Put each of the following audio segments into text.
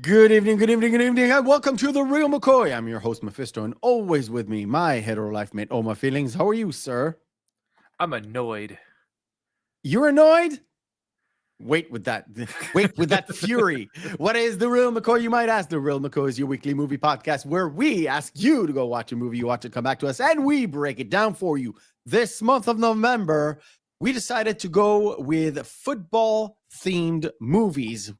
Good evening, good evening, good evening, and welcome to the Reel McCoy. I'm your host, Meffistoe, and always with me, my hetero life mate, Oh My Feelings. How are you, sir? I'm annoyed. You're annoyed? Wait with that. Wait with that fury. What is the Reel McCoy? You might ask. The Reel McCoy is your weekly movie podcast where we ask you to go watch a movie, you watch it, come back to us, and we break it down for you. This month of November, we decided to go with football-themed movies.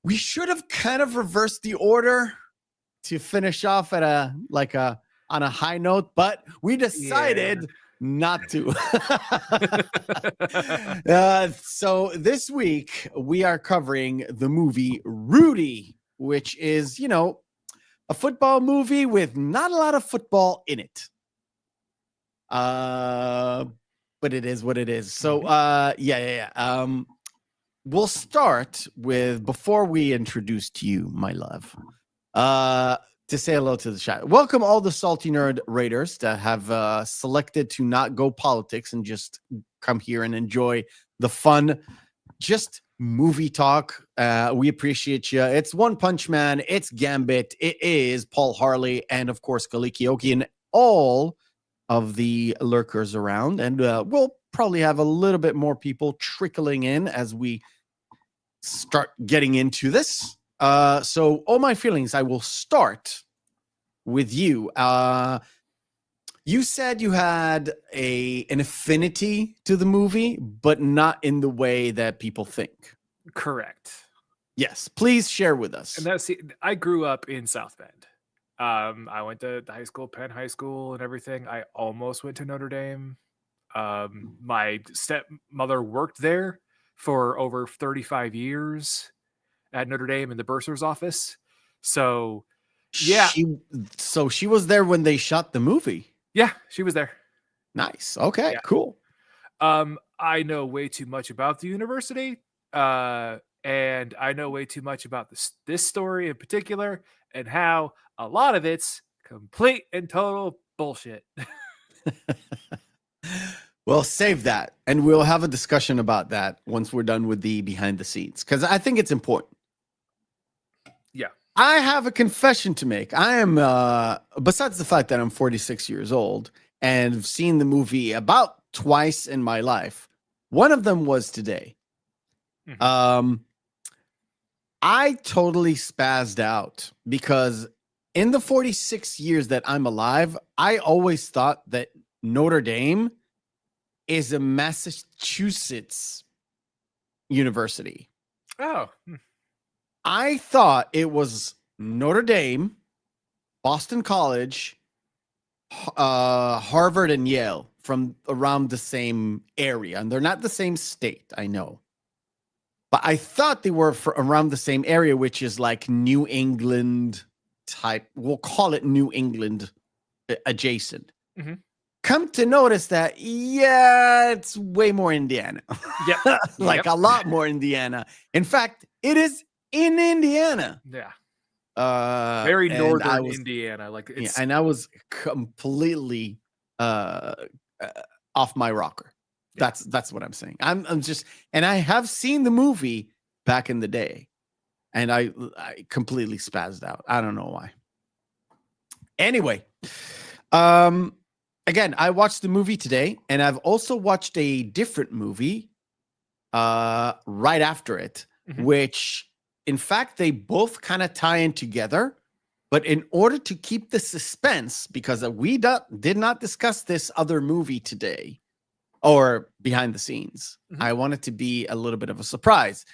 We should have kind of reversed the order to finish off at on a high note, but we decided not to. So this week we are covering the movie Rudy, which is, a football movie with not a lot of football in it. But it is what it is. So we'll start with, before we introduce to you, my love, to say hello to the chat. Welcome all the Salty Nerd Raiders that have selected to not go politics and just come here and enjoy the fun, just movie talk. We appreciate you. It's One Punch Man, it's Gambit, it is Paul Harley, and of course Kaliki Oki, and all of the lurkers around. And we'll probably have a little bit more people trickling in as we start getting into this. So, all my feelings, I will start with you. You said you had an affinity to the movie, but not in the way that people think. Correct. Yes, please share with us. And I grew up in South Bend. I went to high school, Penn High School, and everything. I almost went to Notre Dame. My stepmother worked there for over 35 years at Notre Dame in the bursar's office. So, yeah. She was there when they shot the movie. Yeah, she was there. Nice. Okay, cool. I know way too much about the university. And I know way too much about this story in particular, and how a lot of it's complete and total bullshit. Well, save that, and we'll have a discussion about that once we're done with the behind the scenes, because I think it's important. Yeah. I have a confession to make. I am, besides the fact that I'm 46 years old and have seen the movie about twice in my life, one of them was today. Mm-hmm. I totally spazzed out because in the 46 years that I'm alive, I always thought that Notre Dame is a Massachusetts university. Oh. I thought it was Notre Dame, Boston College, Harvard, and Yale from around the same area. And they're not the same state, I know. But I thought they were around the same area, which is like New England type. We'll call it New England adjacent. Mm-hmm. Come to notice that, it's way more Indiana. Yep. A lot more Indiana. In fact, it is in Indiana. Yeah. Very northern Indiana. And I was completely off my rocker. Yeah. That's what I'm saying. I'm just, and I have seen the movie back in the day, and I completely spazzed out. I don't know why. Anyway, again, I watched the movie today, and I've also watched a different movie right after it, mm-hmm. which, in fact, they both kind of tie in together. But in order to keep the suspense, because we did not discuss this other movie today, or behind the scenes, mm-hmm. I want it to be a little bit of a surprise.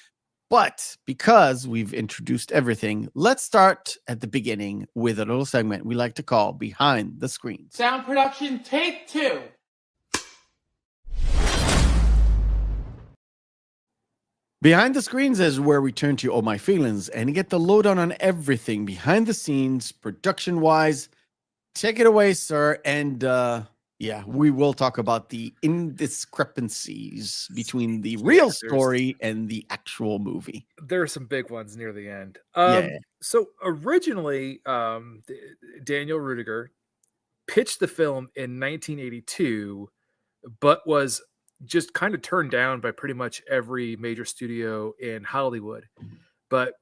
But because we've introduced everything, let's start at the beginning with a little segment we like to call Behind the Screens. Sound production, take 2. Behind the Screens is where we turn to All My Feelings and get the lowdown on everything behind the scenes, production-wise. Take it away, sir. And we will talk about the indiscrepancies between the real story and the actual movie. There are some big ones near the end. So originally, Daniel Rudiger pitched the film in 1982, but was just kind of turned down by pretty much every major studio in Hollywood. but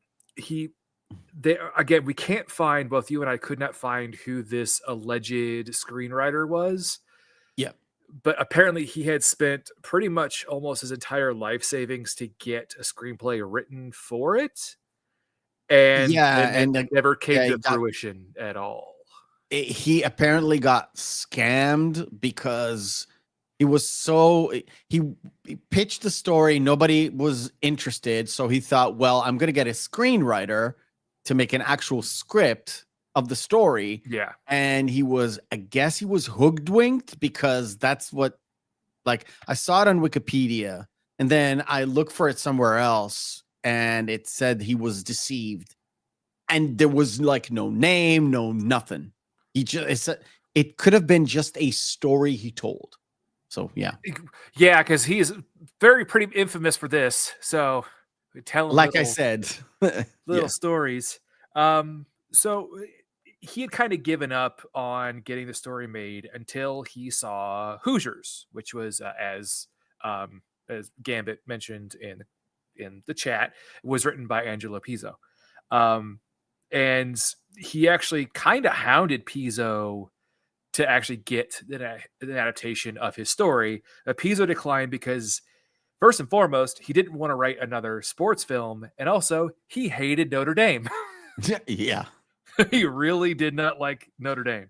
again, we can't find, both you and I could not find who this alleged screenwriter was. Yeah. But apparently he had spent pretty much almost his entire life savings to get a screenplay written for it. And it never came to fruition at all. He apparently got scammed because he pitched the story. Nobody was interested. So he thought, well, I'm going to get a screenwriter to make an actual script of the story. Yeah. And I guess he was hoodwinked, because that's what, like, I saw it on Wikipedia and then I looked for it somewhere else and it said he was deceived, and there was like no name, no nothing. It could have been just a story he told. So yeah. Yeah, because he's pretty infamous for this. So we tell him, like I said, little stories. So he had kind of given up on getting the story made until he saw Hoosiers, which was as Gambit mentioned in the chat, was written by Angelo Pizzo. And he actually kind of hounded Pizzo to actually get an adaptation of his story. Pizzo declined because, first and foremost, he didn't want to write another sports film, and also he hated Notre Dame. Yeah. He really did not like Notre Dame.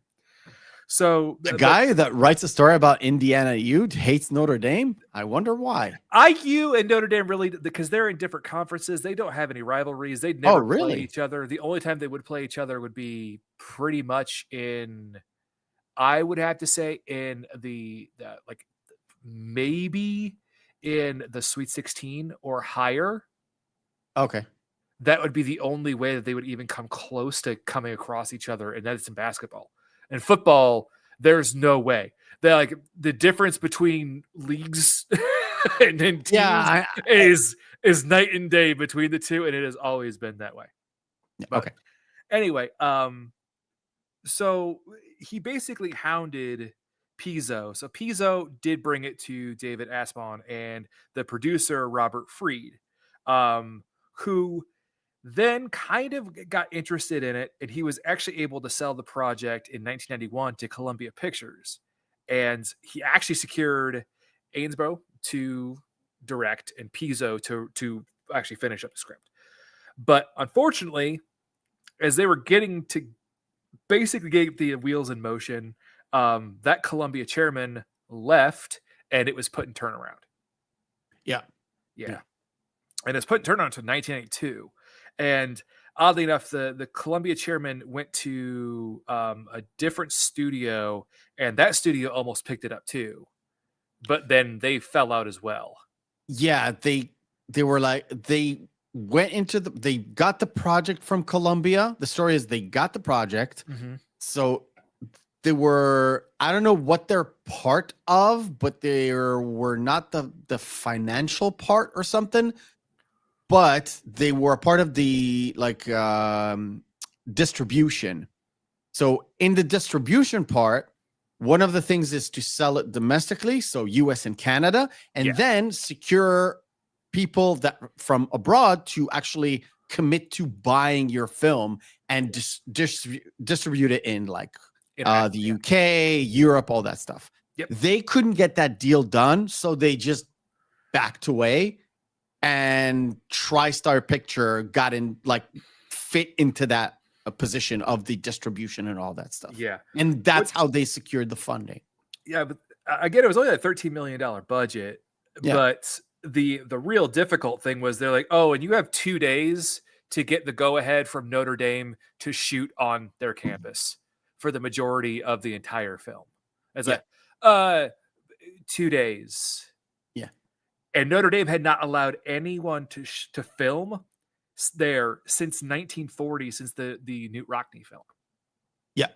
So the guy that writes a story about Indiana U hates Notre Dame. I wonder why. IU and Notre Dame really, because they're in different conferences. They don't have any rivalries. They'd never play each other. The only time they would play each other would be pretty much I would have to say in the like maybe in the Sweet 16 or higher. Okay. That would be the only way that they would even come close to coming across each other, and that's in basketball. In football, there's no way. The difference between leagues and teams is night and day between the two, and it has always been that way. But okay. Anyway, so he basically hounded Pizzo. So Pizzo did bring it to David Anspaugh and the producer Robert Freed, who then kind of got interested in it, and he was actually able to sell the project in 1991 to Columbia Pictures. And he actually secured Anspaugh to direct and Pizzo to actually finish up the script. But unfortunately, as they were getting to basically get the wheels in motion, that Columbia chairman left, and it was put in turnaround. Yeah. And it's put in turnaround until 1982. And oddly enough, the Columbia chairman went to a different studio, and that studio almost picked it up too. But then they fell out as well. Yeah, they were like, they got the project from Columbia. The story is they got the project. Mm-hmm. So they were, I don't know what they're part of, but they were not the financial part or something. But they were a part of the distribution. So in the distribution part, one of the things is to sell it domestically, so US and Canada, and then secure people that from abroad to actually commit to buying your film and distribute it in the UK, Europe, all that stuff. Yep. They couldn't get that deal done, so they just backed away. And TriStar Picture got in, fit into that position of the distribution and all that stuff. Yeah. And that's how they secured the funding. Yeah, but again, it was only a $13 million budget. Yeah. But the real difficult thing was they're like, oh, and you have 2 days to get the go-ahead from Notre Dame to shoot on their campus for the majority of the entire film. It's 2 days. And Notre Dame had not allowed anyone to film there since 1940, since the Newt Rockne film. Yeah.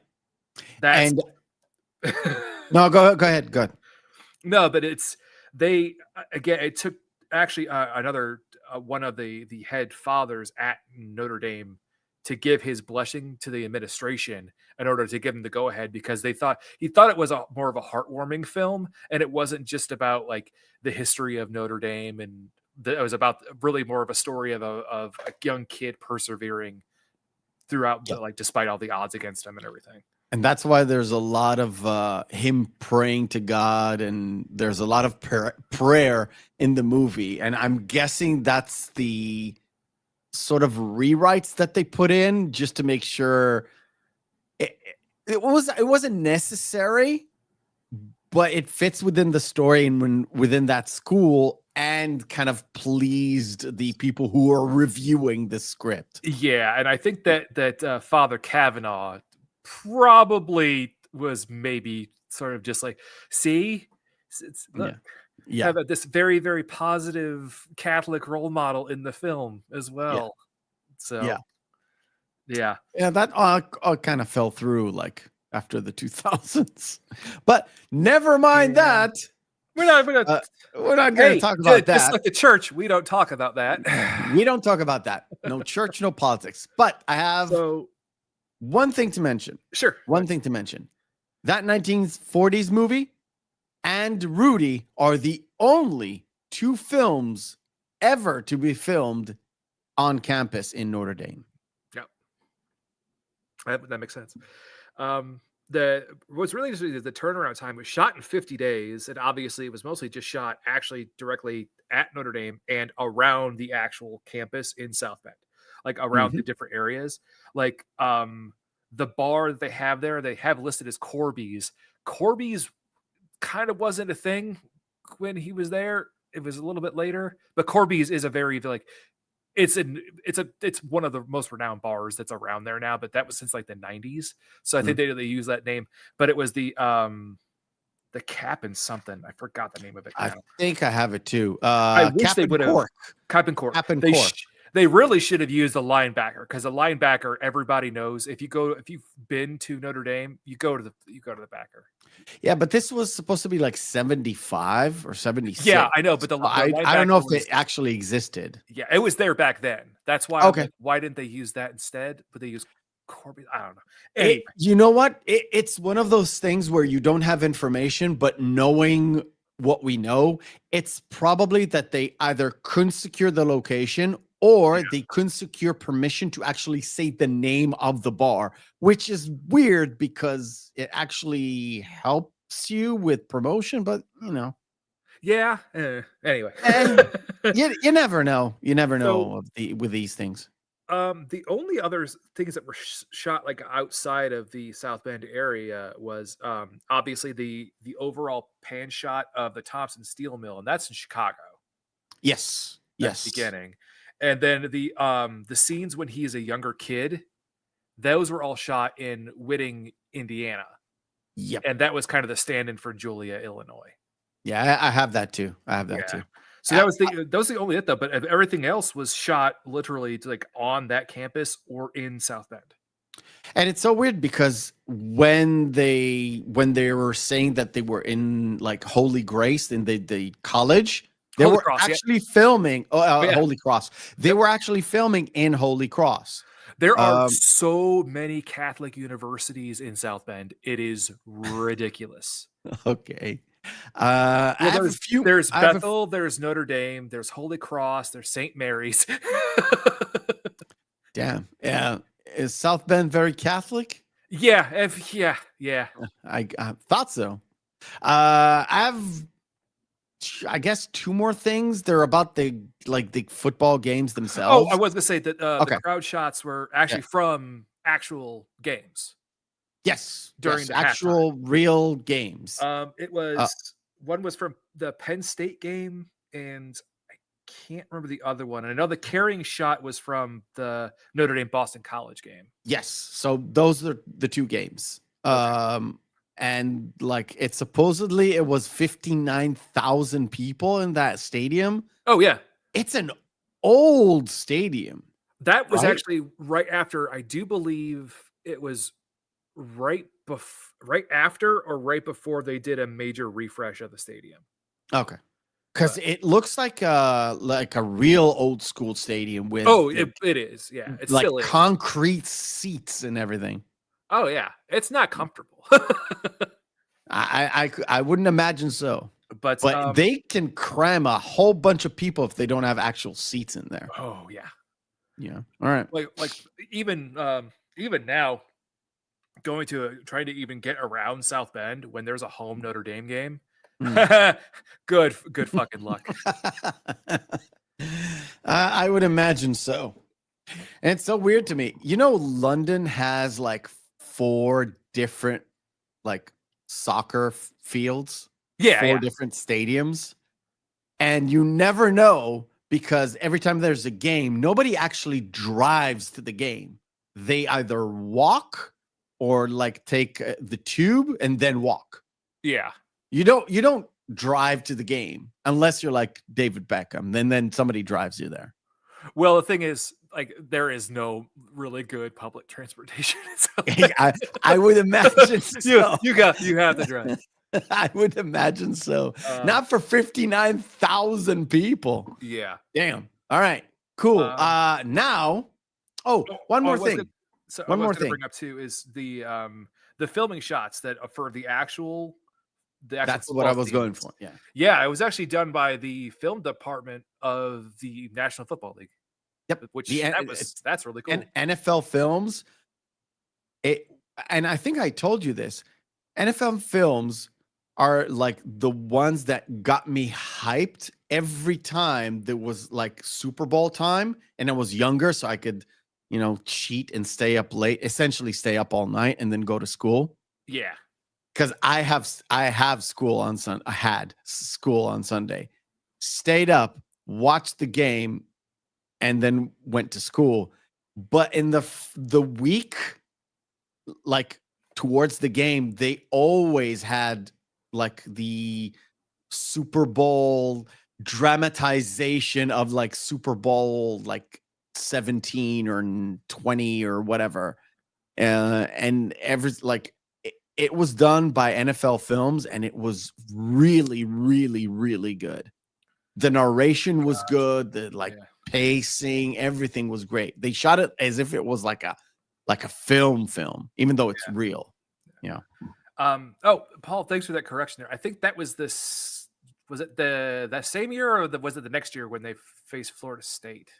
That's no, go ahead. Go ahead. No, but it took actually another one of the head fathers at Notre Dame to give his blessing to the administration in order to give him the go ahead, because he thought it was more of a heartwarming film, and it wasn't just about the history of Notre Dame and really more of a story of a young kid persevering throughout, despite all the odds against him and everything. And that's why there's a lot of him praying to God, and there's a lot of prayer in the movie. And I'm guessing that's the sort of rewrites that they put in just to make sure it wasn't necessary, but it fits within the story and within that school, and kind of pleased the people who are reviewing the script. Yeah, and I think that Father Kavanaugh probably was maybe sort of just like, see, look, have this very, very positive Catholic role model in the film as well. So yeah, that all kind of fell through like after the 2000s, but never mind that. We're not going to talk about that. Just like the church, we don't talk about that. We don't talk about that. No church, no politics. But I have one thing to mention. Sure. One thing to mention. That 1940s movie and Rudy are the only two films ever to be filmed on campus in Notre Dame. Yep. That makes sense. What's really interesting is the turnaround time was shot in 50 days, and obviously it was mostly just shot actually directly at Notre Dame and around the actual campus in South Bend, like around the different areas. Like the bar that they have there, they have listed as Corby's. Corby's kind of wasn't a thing when he was there. It was a little bit later, but Corby's is a very like it's one of the most renowned bars that's around there now, but that was since like the 90s. So I think they use that name, but it was the Cap and something. I forgot the name of it now. I think I have it too. I wish they would have Cap and Cork. They really should have used the linebacker, because the linebacker everybody knows. If you've been to Notre Dame, you go to the backer. Yeah, but this was supposed to be like 75 or 76. Yeah, I know, but I don't know if it actually existed. Yeah, it was there back then. That's why. Okay. Why didn't they use that instead? But they used Corby. I don't know. Anyway. You know what? It's one of those things where you don't have information, but knowing what we know, it's probably that they either couldn't secure the location, or they couldn't secure permission to actually say the name of the bar, which is weird because it actually helps you with promotion, but you know. Yeah. Anyway. you never know. You never know with these things. The only other things that were shot like outside of the South Bend area was obviously the overall pan shot of the Thompson Steel Mill, and that's in Chicago. Yes. Yes. Beginning. And then the scenes when he is a younger kid, those were all shot in Whitting, Indiana. Yep. And that was kind of the stand-in for Julia, Illinois. Yeah, I have that too. Too. So that was the only it though. But everything else was shot literally like on that campus or in South Bend. And it's so weird because when they were saying that they were in like Holy Grace in the college. They were actually filming Holy Cross. They were actually filming in Holy Cross. There are so many Catholic universities in South Bend. It is ridiculous. Okay. There's Bethel, there's Notre Dame, there's Holy Cross, there's St. Mary's. Damn. Yeah. Is South Bend very Catholic? Yeah. I thought so. I guess two more things. They're about the football games themselves. Oh, I was gonna say that the crowd shots were actually from actual games. Yes, during the actual real games. It was one was from the Penn State game, and I can't remember the other one. And I know the carrying shot was from the Notre Dame Boston College game. Yes, so those are the two games. Okay. And like it was 59,000 people in that stadium. Oh yeah. It's an old stadium. That was actually right after, I do believe it was right after or right before they did a major refresh of the stadium. Okay. Because it looks like a real old school stadium with it is. Yeah. It's like still concrete seats and everything. Oh yeah, it's not comfortable. I wouldn't imagine so. But they can cram a whole bunch of people if they don't have actual seats in there. oh yeah. Yeah. All right. Like even now, trying to even get around South Bend when there's a home Notre Dame game. Good fucking luck. I would imagine so. And it's so weird to me. You know, London has like 4 different like soccer fields. Yeah, 4 different stadiums. And you never know, because every time there's a game, nobody actually drives to the game. They either walk or like take the tube and then walk. Yeah. You don't drive to the game unless you're like David Beckham. Then somebody drives you there. Well, the thing is, like, there is no really good public transportation. So, I would imagine so. you have to drive. I would imagine so. Not for 59,000 people. Yeah. Damn. All right. Cool. Now, one more thing. One more thing. Bring up too is the filming shots that for the actual. That's what I was going for. Yeah. Yeah, it was actually done by the film department of the National Football League. Yep. That's really cool. And NFL Films. And I think I told you this. NFL Films are like the ones that got me hyped every time there was like Super Bowl time, and I was younger, so I could, cheat and stay up late, essentially stay up all night and then go to school. Yeah. Because I have school on Sunday. I had school on Sunday. Stayed up, watched the game, and then went to school. But in the week, like towards the game, they always had like the Super Bowl dramatization of like Super Bowl like 17 or 20 or whatever, and it was done by NFL Films, and it was really, really, really good. The narration was good. The pacing, everything was great. They shot it as if it was like a film, even though it's real. Yeah. Paul, thanks for that correction there. I think that was this. Was it that same year, or was it the next year when they faced Florida State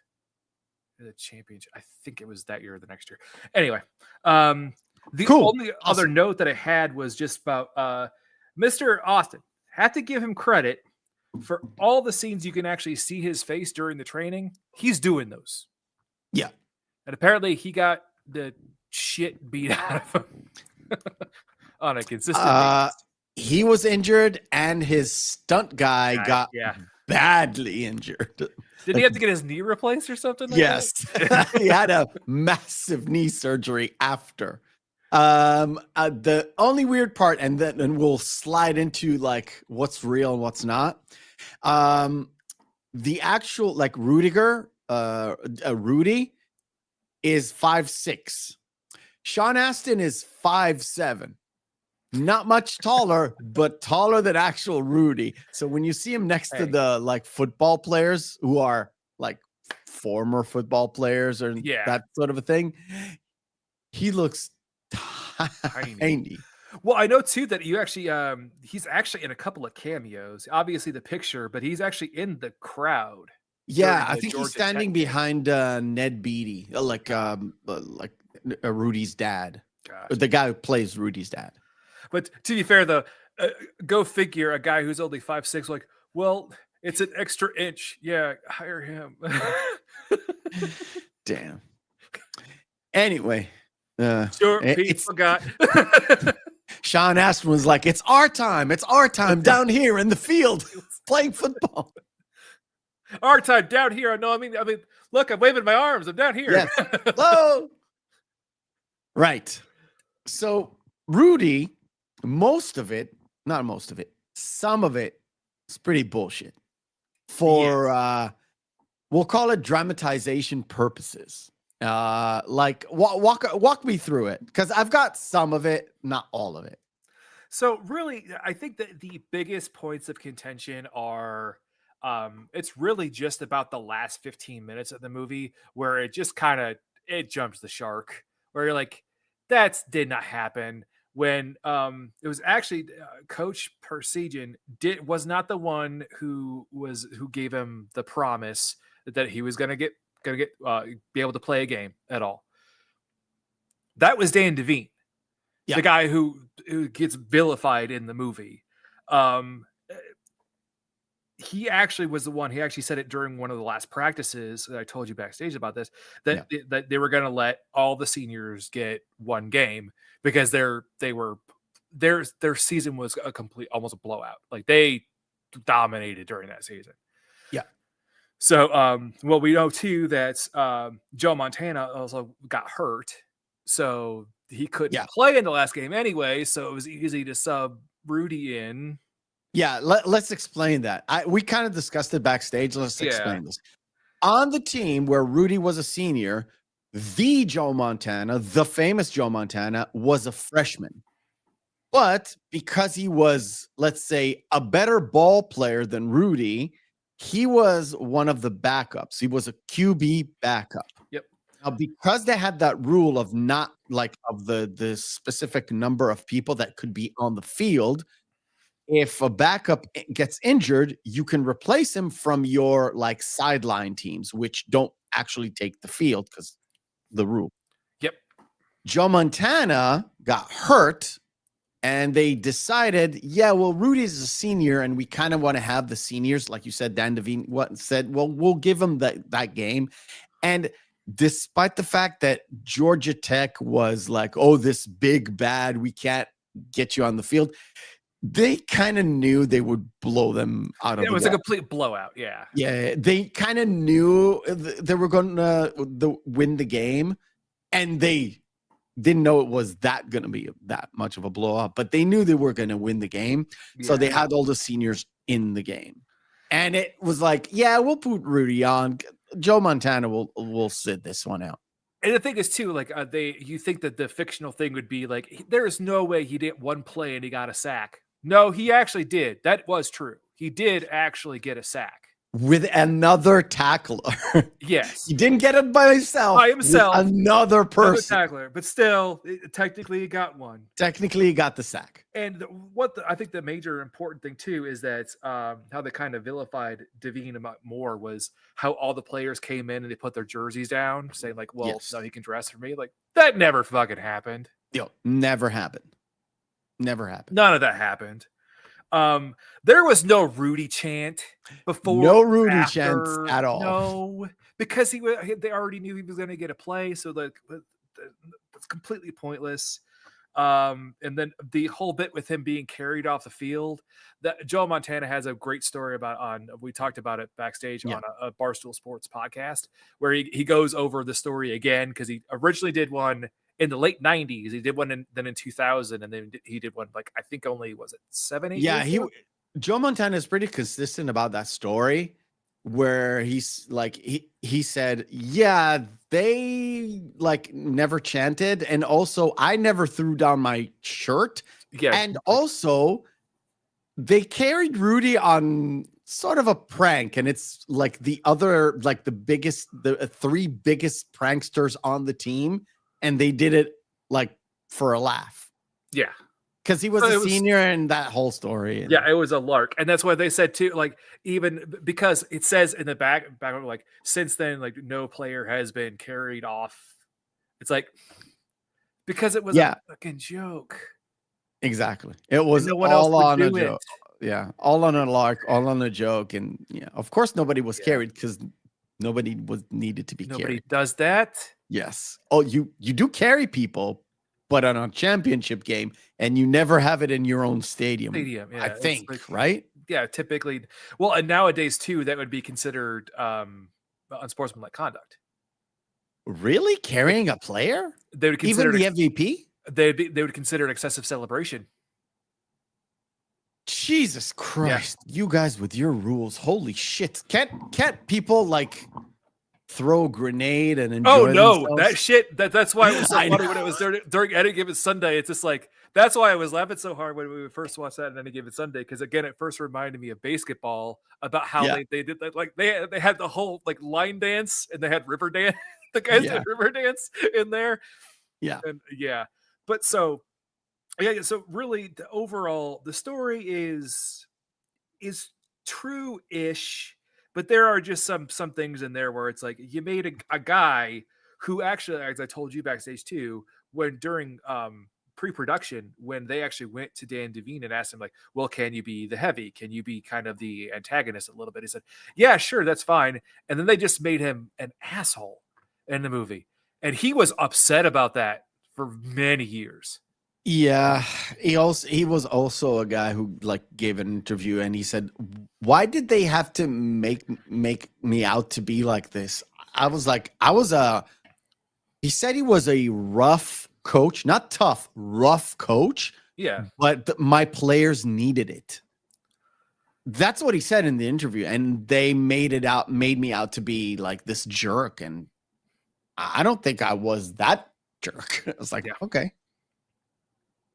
in the championship? I think it was that year or the next year. Anyway, the only other note that I had was just about Mr. Astin. Have to give him credit for all the scenes you can actually see his face during the training. He's doing those. Yeah. And apparently he got the shit beat out of him on a consistent basis. He was injured, and his stunt guy got badly injured. Did he have to get his knee replaced or something? Yes. He had a massive knee surgery after. The only weird part, and we'll slide into like what's real and what's not. The actual like Rudy is 5'6". Sean Astin is 5'7". Not much taller, but taller than actual Rudy. So when you see him next to the like football players who are like former football players or that sort of a thing, he looks tiny. Well, I know too that you actually he's actually in a couple of cameos. Obviously the picture, but he's actually in the crowd. Yeah, I think he's standing behind Ned Beatty, like Rudy's dad. Gosh. The guy who plays Rudy's dad. But to be fair, though, go figure, a guy who's only 5'6", like, well, it's an extra inch. Yeah, hire him. Damn. Anyway. Sure, Pete forgot. Sean Astin was like, it's our time. It's our time down here in the field playing football. Our time down here. I mean, look, I'm waving my arms. I'm down here. Yes. Hello. Right. So Rudy, some of it is pretty bullshit for, we'll call it dramatization purposes. Like walk me through it, because I've got some of it, not all of it. So really, I think that the biggest points of contention are, it's really just about the last 15 minutes of the movie where it just it jumps the shark, where you're like, that did not happen. when it was actually Coach Persigan was not the one who gave him the promise that he was gonna be able to play a game at all. That was Dan Devine, the guy who gets vilified in the movie. He actually was the one. He actually said it during one of the last practices that I told you backstage about this, that they were going to let all the seniors get one game because their season was almost a blowout. Like they dominated during that season. Yeah. So, well, we know too that Joe Montana also got hurt, so he couldn't play in the last game anyway. So it was easy to sub Rudy in. Yeah, let's explain that. We kind of discussed it backstage. Let's explain this. On the team where Rudy was a senior, the Joe Montana, the famous Joe Montana, was a freshman. But because he was, let's say, a better ball player than Rudy, he was one of the backups. He was a QB backup. Yep. Now, because they had that rule of not like of the specific number of people that could be on the field, if a backup gets injured, you can replace him from your like sideline teams, which don't actually take the field because the rule. Yep. Joe Montana got hurt and they decided, well, Rudy's a senior and we kind of want to have the seniors. Like you said, Dan Devine said, well, we'll give him that game. And despite the fact that Georgia Tech was like, oh, this big bad, we can't get you on the field, they kind of knew they would blow them out of the water. It was a complete blowout, yeah. Yeah, they kind of knew they were going to win the game, and they didn't know it was going to be that much of a blowout, but they knew they were going to win the game, so they had all the seniors in the game. And it was like, we'll put Rudy on. Joe Montana will sit this one out. And the thing is, too, like you think that the fictional thing would be like, there is no way he did one play and he got a sack. No, he actually did. That was true. He did actually get a sack. With another tackler. Yes. He didn't get it by himself. With another person. Another tackler. But still, technically he got one. Technically he got the sack. And I think the major important thing, too, is that how they kind of vilified Devine more was how all the players came in and they put their jerseys down, saying like, well, no, he can dress for me. Like, that never fucking happened. Never happened. Never happened. None of that happened. There was no Rudy chant before. No Rudy chant at all. No, because they already knew he was going to get a play, so that's completely pointless. And then the whole bit with him being carried off the field, that Joe Montana has a great story we talked about it backstage on a Barstool Sports podcast, where he goes over the story again, because he originally did one in the late 90s. He did one then in 2000, and then he did one I think only, was it 7, 8 years ago? Joe Montana is pretty consistent about that story, where he's like he said, they like never chanted, and also I never threw down my shirt, and also they carried Rudy on sort of a prank, and it's like the three biggest pranksters on the team, and they did it like for a laugh. Yeah. Because he was a senior and that whole story. Yeah, it was a lark. And that's why they said too, like, even because it says in the back, like, since then, like, no player has been carried off. It's like, because it was a fucking joke. Exactly. It was all on a joke. Yeah. All on a lark, all on a joke. And of course nobody was carried, because nobody was needed to be carried. Nobody does that. Yes. Oh, you do carry people, but on a championship game, and you never have it in your own stadium. I think, right? Yeah, typically. Well, and nowadays too, that would be considered unsportsmanlike conduct. Really? Carrying a player? They would consider even the MVP? They would consider an excessive celebration. Jesus Christ. You guys with your rules. Holy shit. Can't people like throw a grenade and enjoy themselves? That shit, that's why it was so funny when it was during Any Given Sunday. It's just like, that's why I was laughing so hard when we first watched that in Any Given Sunday, because again, it first reminded me of basketball, about how they did that. Like they had the whole like line dance, and they had river dance. The guys did river dance in there. Yeah. And but so Yeah. So really, the story is true-ish, but there are just some things in there where it's like you made a guy who actually, as I told you backstage too, when during pre-production, when they actually went to Dan Devine and asked him like, well, can you be the heavy? Can you be kind of the antagonist a little bit? He said, yeah, sure, that's fine. And then they just made him an asshole in the movie. And he was upset about that for many years. Yeah, he was also a guy who like gave an interview and he said, "Why did they have to make me out to be like this?" I was like, he said he was a rough coach, not tough, rough coach. Yeah. But my players needed it. That's what he said in the interview, and they made me out to be like this jerk, and I don't think I was that jerk. I was like, Yeah. okay.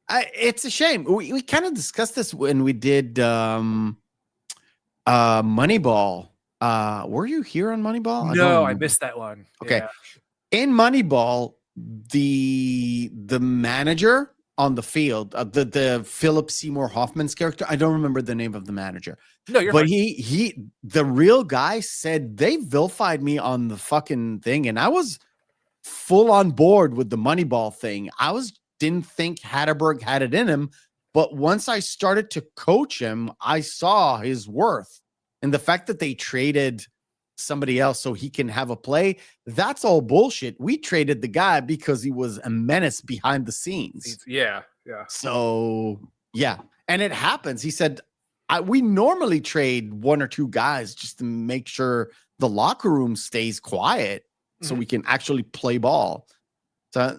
It's a shame. We kind of discussed this when we did Moneyball. Were you here on Moneyball? No, I missed that one. Okay. Yeah. In Moneyball, the manager on the field, the Philip Seymour Hoffman's character, I don't remember the name of the manager. No, you're but fine. the real guy said they vilified me on the fucking thing, and I was full on board with the Moneyball thing. Didn't think Hatterberg had it in him, but once I started to coach him, I saw his worth. And the fact that they traded somebody else so he can have a play, that's all bullshit. We traded the guy because he was a menace behind the scenes. Yeah. So, yeah. And it happens. He said, we normally trade one or two guys just to make sure the locker room stays quiet so we can actually play ball. So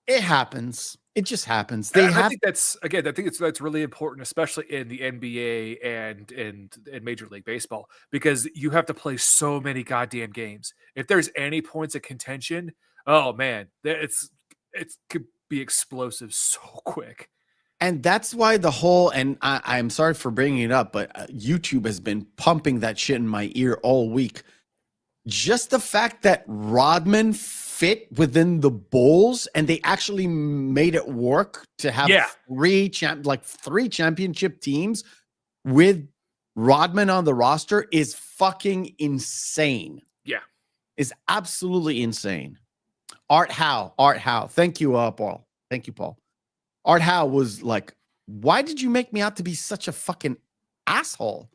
it happens. It just happens. I think that's really important, especially in the NBA and in Major League Baseball, because you have to play so many goddamn games. If there's any points of contention, oh man, it could be explosive so quick. And that's why I'm sorry for bringing it up, but YouTube has been pumping that shit in my ear all week. Just the fact that Rodman fit within the Bulls and they actually made it work to have three championship teams with Rodman on the roster is fucking insane. Yeah. Is absolutely insane. Art Howe. Thank you, Paul. Thank you, Paul. Art Howe was like, why did you make me out to be such a fucking asshole?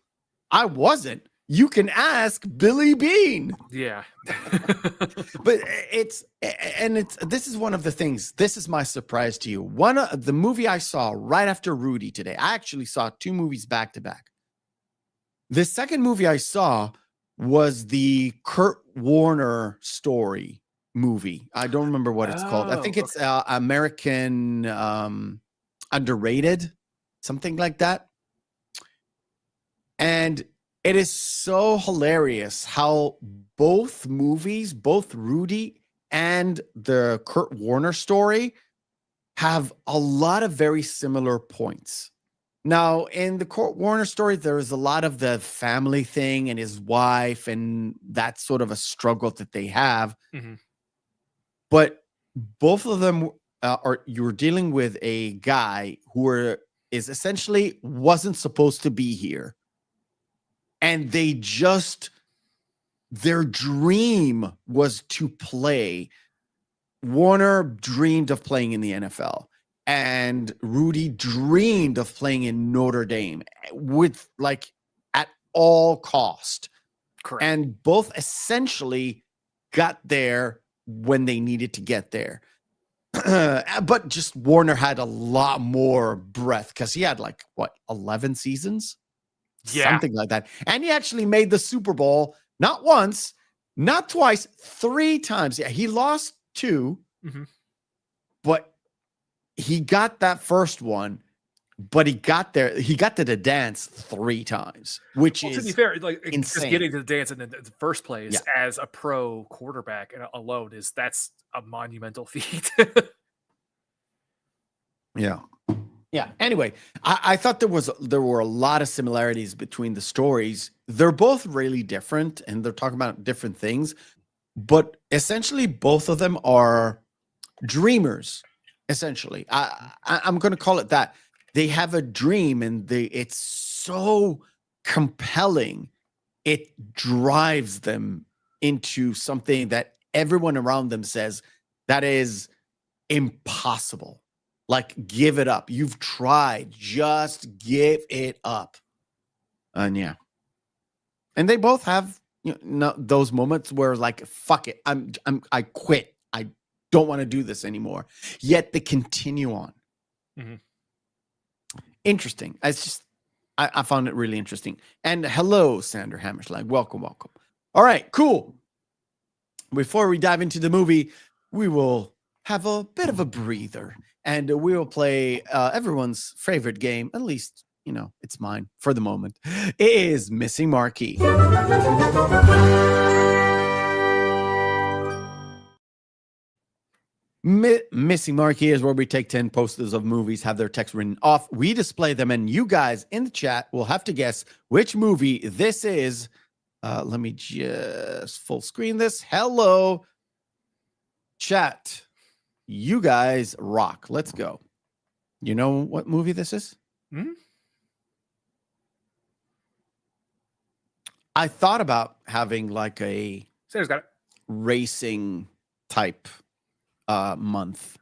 I wasn't. You can ask Billy Bean. Yeah. But this is one of the things. This is my surprise to you. One of the movie I saw right after Rudy today. I actually saw two movies back to back. The second movie I saw was the Kurt Warner story movie. I don't remember what it's called. I think it's American Underrated, something like that. And it is so hilarious how both movies, both Rudy and the Kurt Warner story, have a lot of very similar points. Now, in the Kurt Warner story, there's a lot of the family thing and his wife, and that's sort of a struggle that they have. Mm-hmm. But both of them you're dealing with a guy who is essentially wasn't supposed to be here. And their dream was to play. Warner dreamed of playing in the NFL, and Rudy dreamed of playing in Notre Dame with like at all cost. Correct. And both essentially got there when they needed to get there. But just Warner had a lot more breath because he had 11 seasons? Yeah. Something like that. And he actually made the Super Bowl not once, not twice, 3 times. Yeah, he lost 2, but he got that first one, but he got there. He got to the dance 3 times, which is, to be fair, insane. Just getting to the dance in the first place as a pro quarterback alone that's a monumental feat. Yeah. Anyway, I thought there were a lot of similarities between the stories. They're both really different, and they're talking about different things. But essentially, both of them are dreamers. Essentially, I'm going to call it that. They have a dream, and it's so compelling. It drives them into something that everyone around them says that is impossible. Like, give it up. You've tried. Just give it up. And yeah. And they both have those moments where, like, fuck it. I quit. I don't want to do this anymore. Yet they continue on. Mm-hmm. Interesting. It's just I found it really interesting. And hello, Sander Hammerschlag. Welcome. All right, cool. Before we dive into the movie, we will have a bit of a breather, and we will play everyone's favorite game. At least, it's mine for the moment. It is Missing Marquee. Missing Marquee is where we take 10 posters of movies, have their text written off. We display them, and you guys in the chat will have to guess which movie this is. Let me just full screen this. Hello, chat. You guys rock. Let's go. You know what movie this is? Mm-hmm. I thought about having like a Sarah's got it. Racing type month.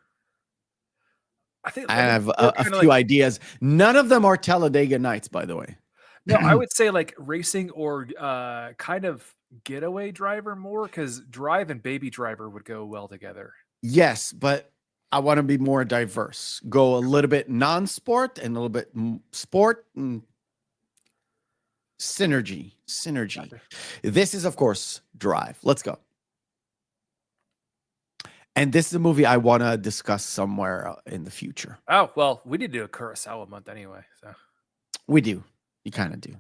I have a few ideas. None of them are Talladega Nights, by the way. No, I would say like racing or kind of getaway driver more, because Drive and Baby Driver would go well together. Yes, but I want to be more diverse. Go a little bit non-sport and a little bit sport and synergy. Gotcha. This is, of course, Drive. Let's go. And this is a movie I want to discuss somewhere in the future. Oh, well, we need to do a Kurosawa month anyway. So we do. You kind of do.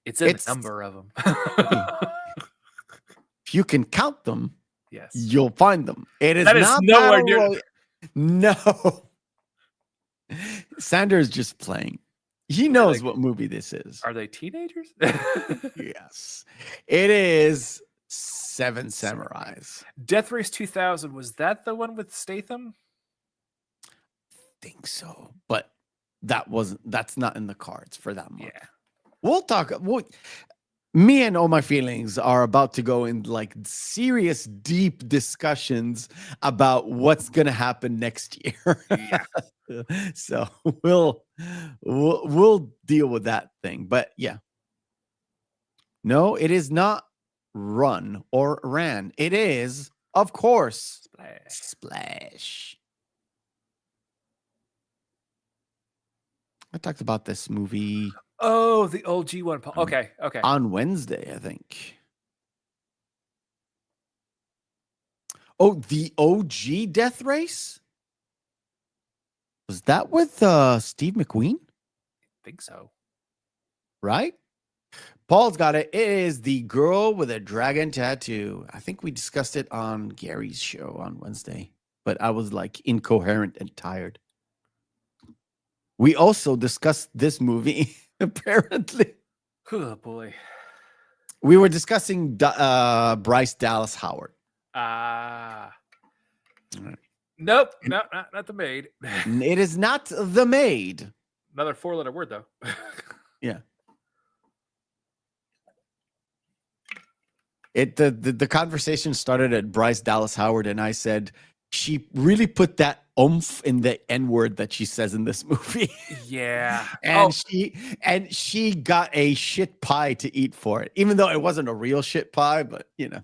It's a number of them. If you can count them, yes, you'll find them. It is that not is nowhere near. No. Sanders just playing. He knows what movie this is. Are they teenagers? Yes. It is Seven Samurais. Death Race 2000. Was that the one with Statham? I think so. But that's not in the cards for that month. Yeah. We'll talk. Me and All My Feelings are about to go in like serious, deep discussions about what's going to happen next year. Yeah. So we'll deal with that thing. But yeah. No, it is not Run or Ran. It is, of course, Splash. I talked about this movie. Oh, the OG one. Okay. On Wednesday, I think. Oh, the OG Death Race? Was that with Steve McQueen? I think so. Right? Paul's got it. It is The Girl with a Dragon Tattoo. I think we discussed it on Gary's show on Wednesday, but I was like incoherent and tired. We also discussed this movie, apparently. Oh, boy. We were discussing Bryce Dallas Howard. Right. Nope, not the maid. It is not The Maid. Another 4-letter word, though. Yeah. The conversation started at Bryce Dallas Howard, and I said she really put that oomph in the N-word that she says in this movie. Yeah. And she got a shit pie to eat for it, even though it wasn't a real shit pie, but yeah.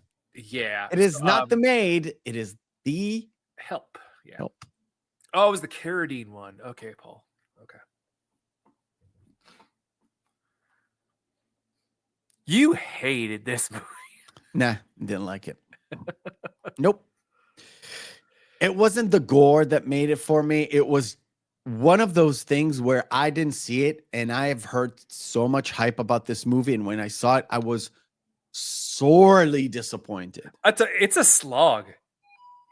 It is not The Maid, it is the Help. Yeah. Help. Oh, it was the Carradine one. Okay, Paul. Okay. You hated this movie. Nah, didn't like it. Nope. It wasn't the gore that made it for me. It was one of those things where I didn't see it, and I have heard so much hype about this movie, and when I saw it, I was sorely disappointed. It's a slog.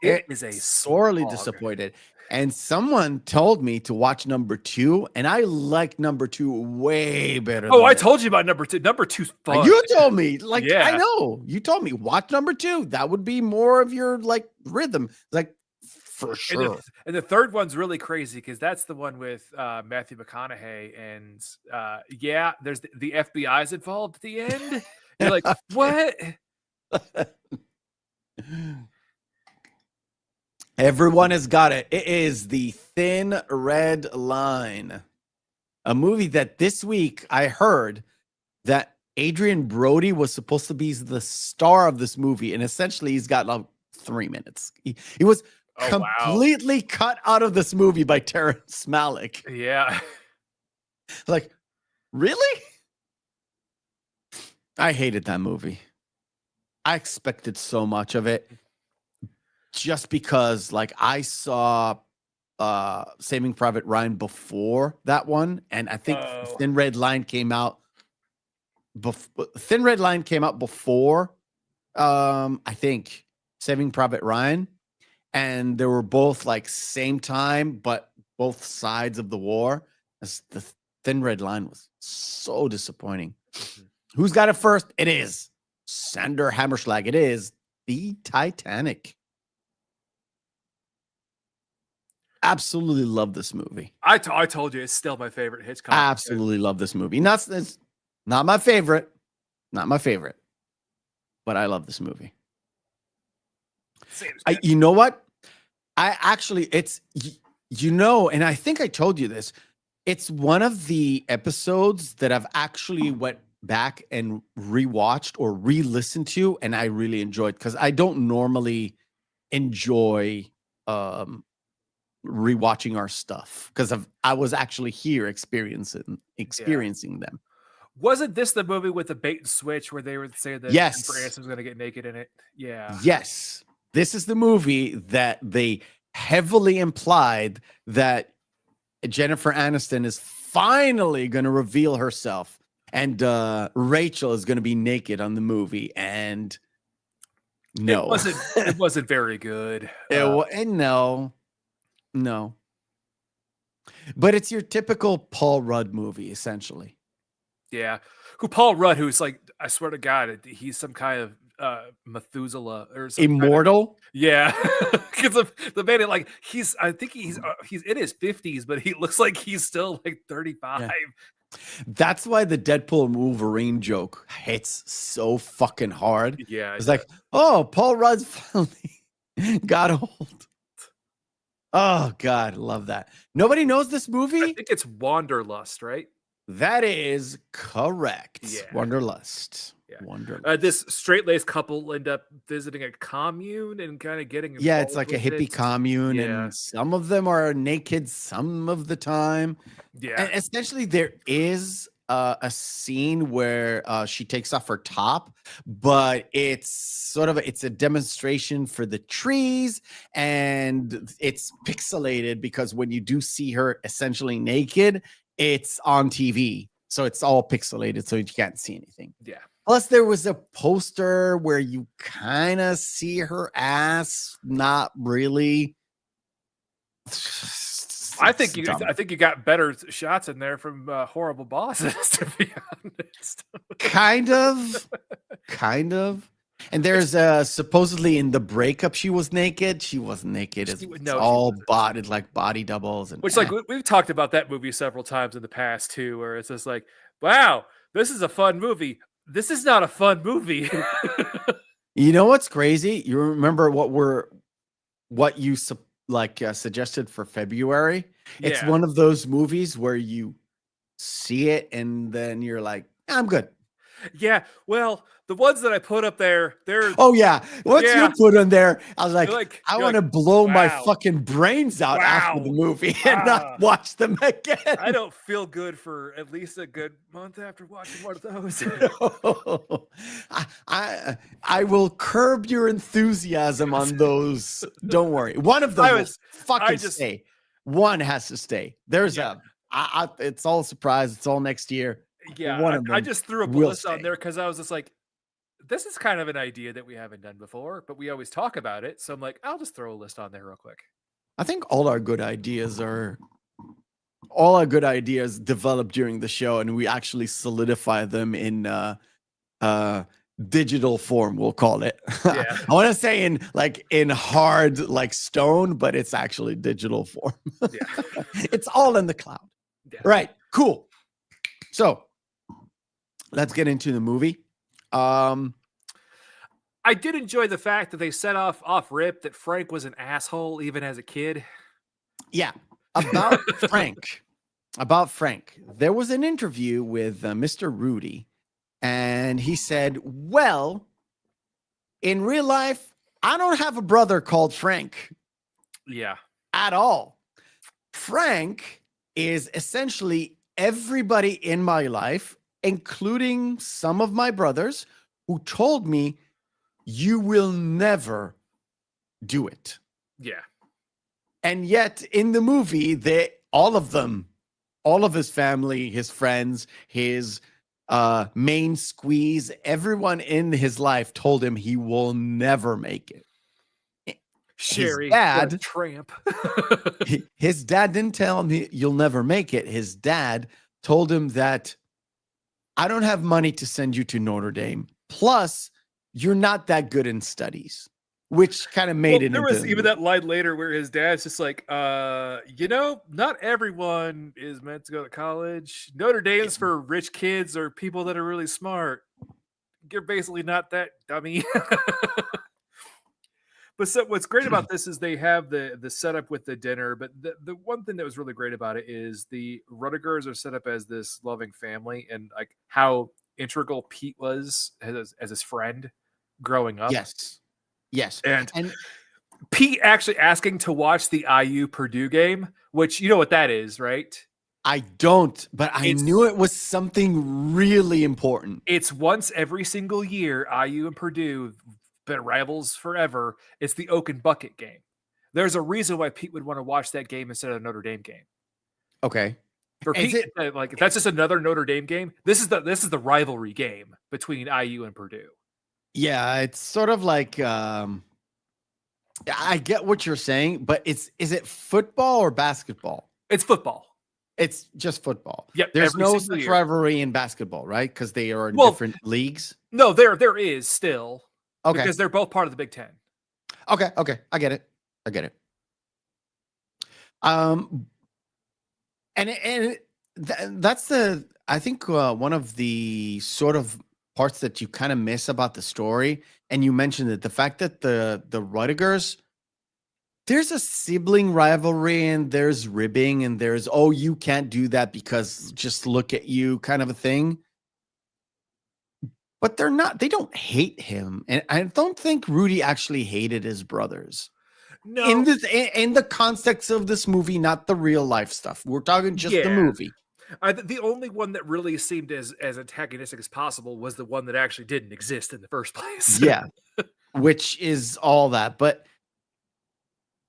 It is a sorely disappointed. And someone told me to watch number 2, and I like number 2 way better. Oh, I told you about number 2. Number 2's fun. You told me, yeah. I know. You told me watch number 2. That would be more of your like rhythm. Like, for sure. And the third one's really crazy because that's the one with Matthew McConaughey, and there's the FBI's involved at the end. You're like, what? Everyone has got it. It is The Thin Red Line, a movie that this week I heard that Adrian Brody was supposed to be the star of this movie, and essentially he's got like 3 minutes. He was completely cut out of this movie by Terrence Malick. Yeah. Like, really? I hated that movie. I expected so much of it just because, like, I saw Saving Private Ryan before that one, and I think Thin Red Line came out before I think Saving Private Ryan, and they were both like same time, but both sides of the war. The Thin Red Line was so disappointing. Who's got it first? It is Sander Hammerschlag. It is The Titanic. Absolutely love this movie. I told you it's still my favorite Hitchcock. Absolutely love this movie. It's not my favorite. Not my favorite. But I love this movie. You know what? I actually, it's, and I think I told you this. It's one of the episodes that I've actually went back and rewatched or re-listened to, and I really enjoyed, because I don't normally enjoy rewatching our stuff because I was actually here experiencing them. Wasn't this the movie with the bait and switch where they were saying that Jennifer Aniston was going to get naked in it? Yeah. Yes. This is the movie that they heavily implied that Jennifer Aniston is finally going to reveal herself, and Rachel is going to be naked on the movie. And no, it wasn't very good. No. But it's your typical Paul Rudd movie, essentially. Yeah. Paul Rudd, who's like, I swear to God, he's some kind of Methuselah or something. Immortal? Yeah. Because the man, like, I think he's in his 50s, but he looks like he's still like 35. Yeah. That's why the Deadpool and Wolverine joke hits so fucking hard. Yeah. It's like, oh, Paul Rudd's finally got old. Oh, God, love that. Nobody knows this movie? I think it's Wanderlust, right? That is correct. Yeah. Wanderlust. Yeah. Wanderlust. This straight-laced couple end up visiting a commune and kind of getting involved. Yeah, it's like a hippie commune, Yeah. and some of them are naked some of the time. Yeah. And essentially, there is a scene where she takes off her top, but it's a demonstration for the trees, and it's pixelated because when you do see her essentially naked, it's on TV, so it's all pixelated, so you can't see anything. Yeah. Plus, there was a poster where you kind of see her ass, not really. I think you got better shots in there from Horrible Bosses, to be honest. Kind of. And there's supposedly in the breakup she was naked. She wasn't naked. It's all body, like body doubles, and which, like, we've talked about that movie several times in the past too, where it's just like, wow, this is a fun movie. This is not a fun movie. You know what's crazy? You remember what you suggested for February? Yeah. It's one of those movies where you see it and then you're like, I'm good. Yeah, well, the ones that I put up there, they're What you put on there, I was like, I want to blow my fucking brains out after the movie and not watch them again. I don't feel good for at least a good month after watching one of those. No. I will curb your enthusiasm on those. Don't worry. One of them stay. One has to stay. There's it's all a surprise. It's all next year. Yeah, I just threw a list on there because I was just like, this is kind of an idea that we haven't done before, but we always talk about it. So I'm like, I'll just throw a list on there real quick. I think all our good ideas develop during the show, and we actually solidify them in digital form, we'll call it. Yeah. I want to say in hard like stone, but it's actually digital form. Yeah. It's all in the cloud. Yeah. Right. Cool. So let's get into the movie. I did enjoy the fact that they set off rip that Frank was an asshole even as a kid. Yeah. About Frank. There was an interview with Mr. Rudy, and he said, well, in real life, I don't have a brother called Frank Yeah. at all. Frank is essentially everybody in my life, including some of my brothers, who told me, you will never do it. Yeah. And yet in the movie, all of his family, his friends, his main squeeze, everyone in his life told him he will never make it. Sherry, his dad, tramp. his dad didn't tell him you'll never make it. His dad told him that I don't have money to send you to Notre Dame. Plus, you're not that good in studies, which kind of made it. There was even that line later where his dad's just like, not everyone is meant to go to college. Notre Dame's for rich kids or people that are really smart. You're basically not that dummy. But so what's great about this is they have the setup with the dinner. But the one thing that was really great about it is the Rudigers are set up as this loving family, and like how integral Pete was as his friend growing up. Yes. And Pete actually asking to watch the IU Purdue game, which you know what that is, right? I don't, but I knew it was something really important. It's once every single year, IU and Purdue been rivals forever. It's the Oak and Bucket game. There's a reason why Pete would want to watch that game instead of the Notre Dame game. Okay. For Pete, like if that's just another Notre Dame game, this is the rivalry game between IU and Purdue. Yeah, it's sort of like I get what you're saying, but is it football or basketball? It's football. It's just football. Yep. There's no such rivalry in basketball, right? Because they are in different leagues. No, there is still. Okay. Because they're both part of the Big Ten. Okay. I get it. That's I think one of the sort of parts that you kind of miss about the story, and you mentioned it, the fact that the Rudigers, there's a sibling rivalry and there's ribbing and there's, oh, you can't do that because just look at you kind of a thing. But they don't hate him. And I don't think Rudy actually hated his brothers. No. In the context of this movie, not the real life stuff. We're talking just the movie. The only one that really seemed as antagonistic as possible was the one that actually didn't exist in the first place. Yeah, which is all that. But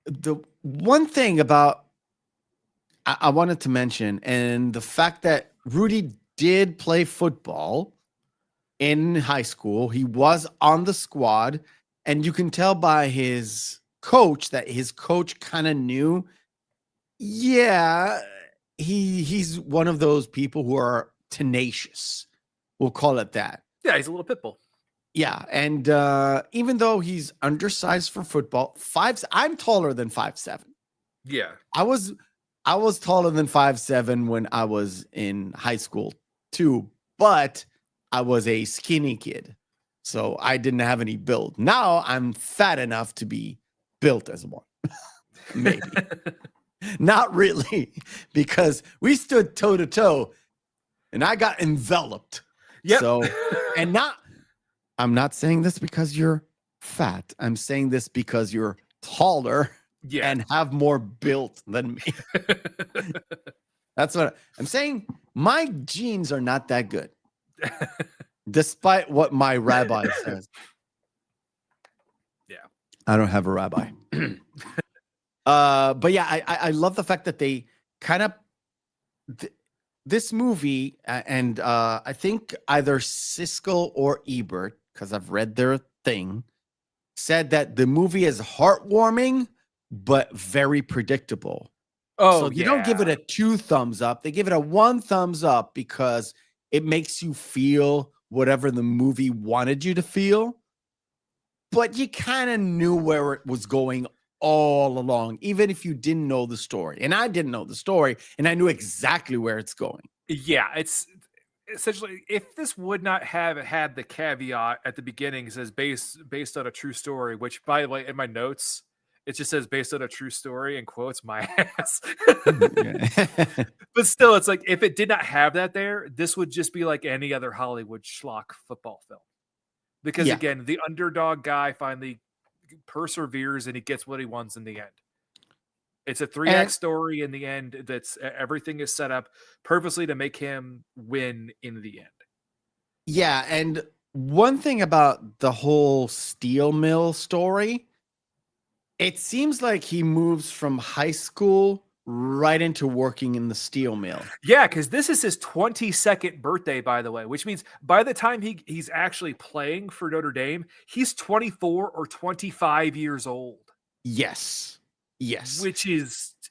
the one thing about I wanted to mention, and the fact that Rudy did play football in high school, he was on the squad, and you can tell by his coach that his coach kind of knew. Yeah. He's one of those people who are tenacious. We'll call it that. Yeah, he's a little pit bull. Yeah, and even though he's undersized for football, I'm taller than 5'7". Yeah, I was taller than 5'7" when I was in high school too, but I was a skinny kid, so I didn't have any build. Now I'm fat enough to be built as one, maybe. Not really, because we stood toe to toe and I got enveloped. Yeah. So, I'm not saying this because you're fat. I'm saying this because you're taller and have more built than me. That's what I'm saying. My genes are not that good, despite what my rabbi says. Yeah. I don't have a rabbi. But yeah, I love the fact that they kind of this movie, and I think either Siskel or Ebert, because I've read their thing, said that the movie is heartwarming but very predictable. So you don't give it a 2 thumbs up; they give it a 1 thumbs up because it makes you feel whatever the movie wanted you to feel, but you kind of knew where it was going all along, even if you didn't know the story. And I didn't know the story, and I knew exactly where it's going. Yeah, it's essentially, if this would not have had the caveat at the beginning, it says based on a true story, which, by the way, in my notes, it just says based on a true story and quotes my ass. But still, it's like, if it did not have that there, this would just be like any other Hollywood schlock football film. Because again, the underdog guy finally perseveres and he gets what he wants in the end. It's a 3-act story in the end. That's everything is set up purposely to make him win in the end. Yeah, and one thing about the whole steel mill story, it seems like he moves from high school right into working in the steel mill. Yeah, because this is his 22nd birthday, by the way, which means by the time he's actually playing for Notre Dame, he's 24 or 25 years old. Yes.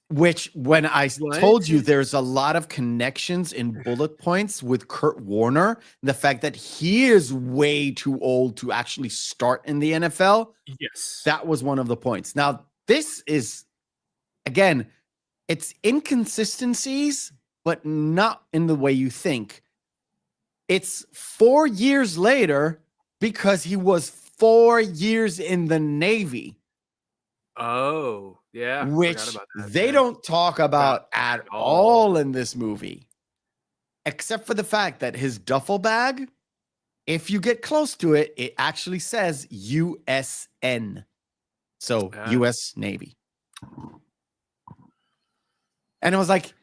Which when I told you there's a lot of connections in bullet points with Kurt Warner, the fact that he is way too old to actually start in the NFL. Yes. That was one of the points. Now, this is, again, it's inconsistencies, but not in the way you think. It's 4 years later because he was 4 years in the Navy. Oh, yeah. Which they don't talk about at all in this movie. Except for the fact that his duffel bag, if you get close to it, it actually says USN. So U.S. Navy. And I was like,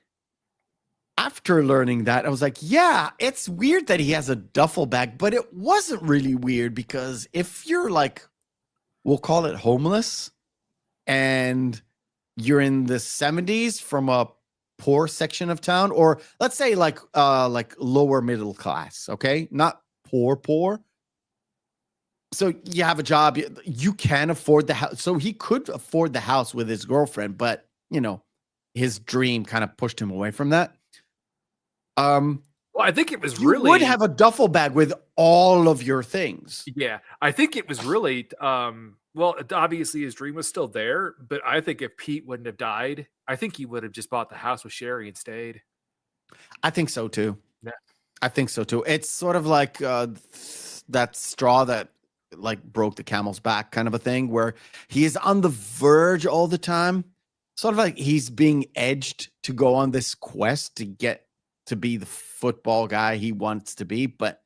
after learning that, I was like, yeah, it's weird that he has a duffel bag, but it wasn't really weird because if you're like, we'll call it homeless, and you're in the 70s from a poor section of town, or let's say like lower middle class, okay? Not poor. So you have a job, you can afford the house. So he could afford the house with his girlfriend, but his dream kind of pushed him away from that. Well, I think it was you would have a duffel bag with all of your things. Yeah, I think it was really well, obviously his dream was still there, but I think if Pete wouldn't have died, I think he would have just bought the house with Sherry and stayed. I think so too. Yeah, I think so too. It's sort of like that straw that like broke the camel's back kind of a thing, where he is on the verge all the time. Sort of like he's being edged to go on this quest to get to be the football guy he wants to be, but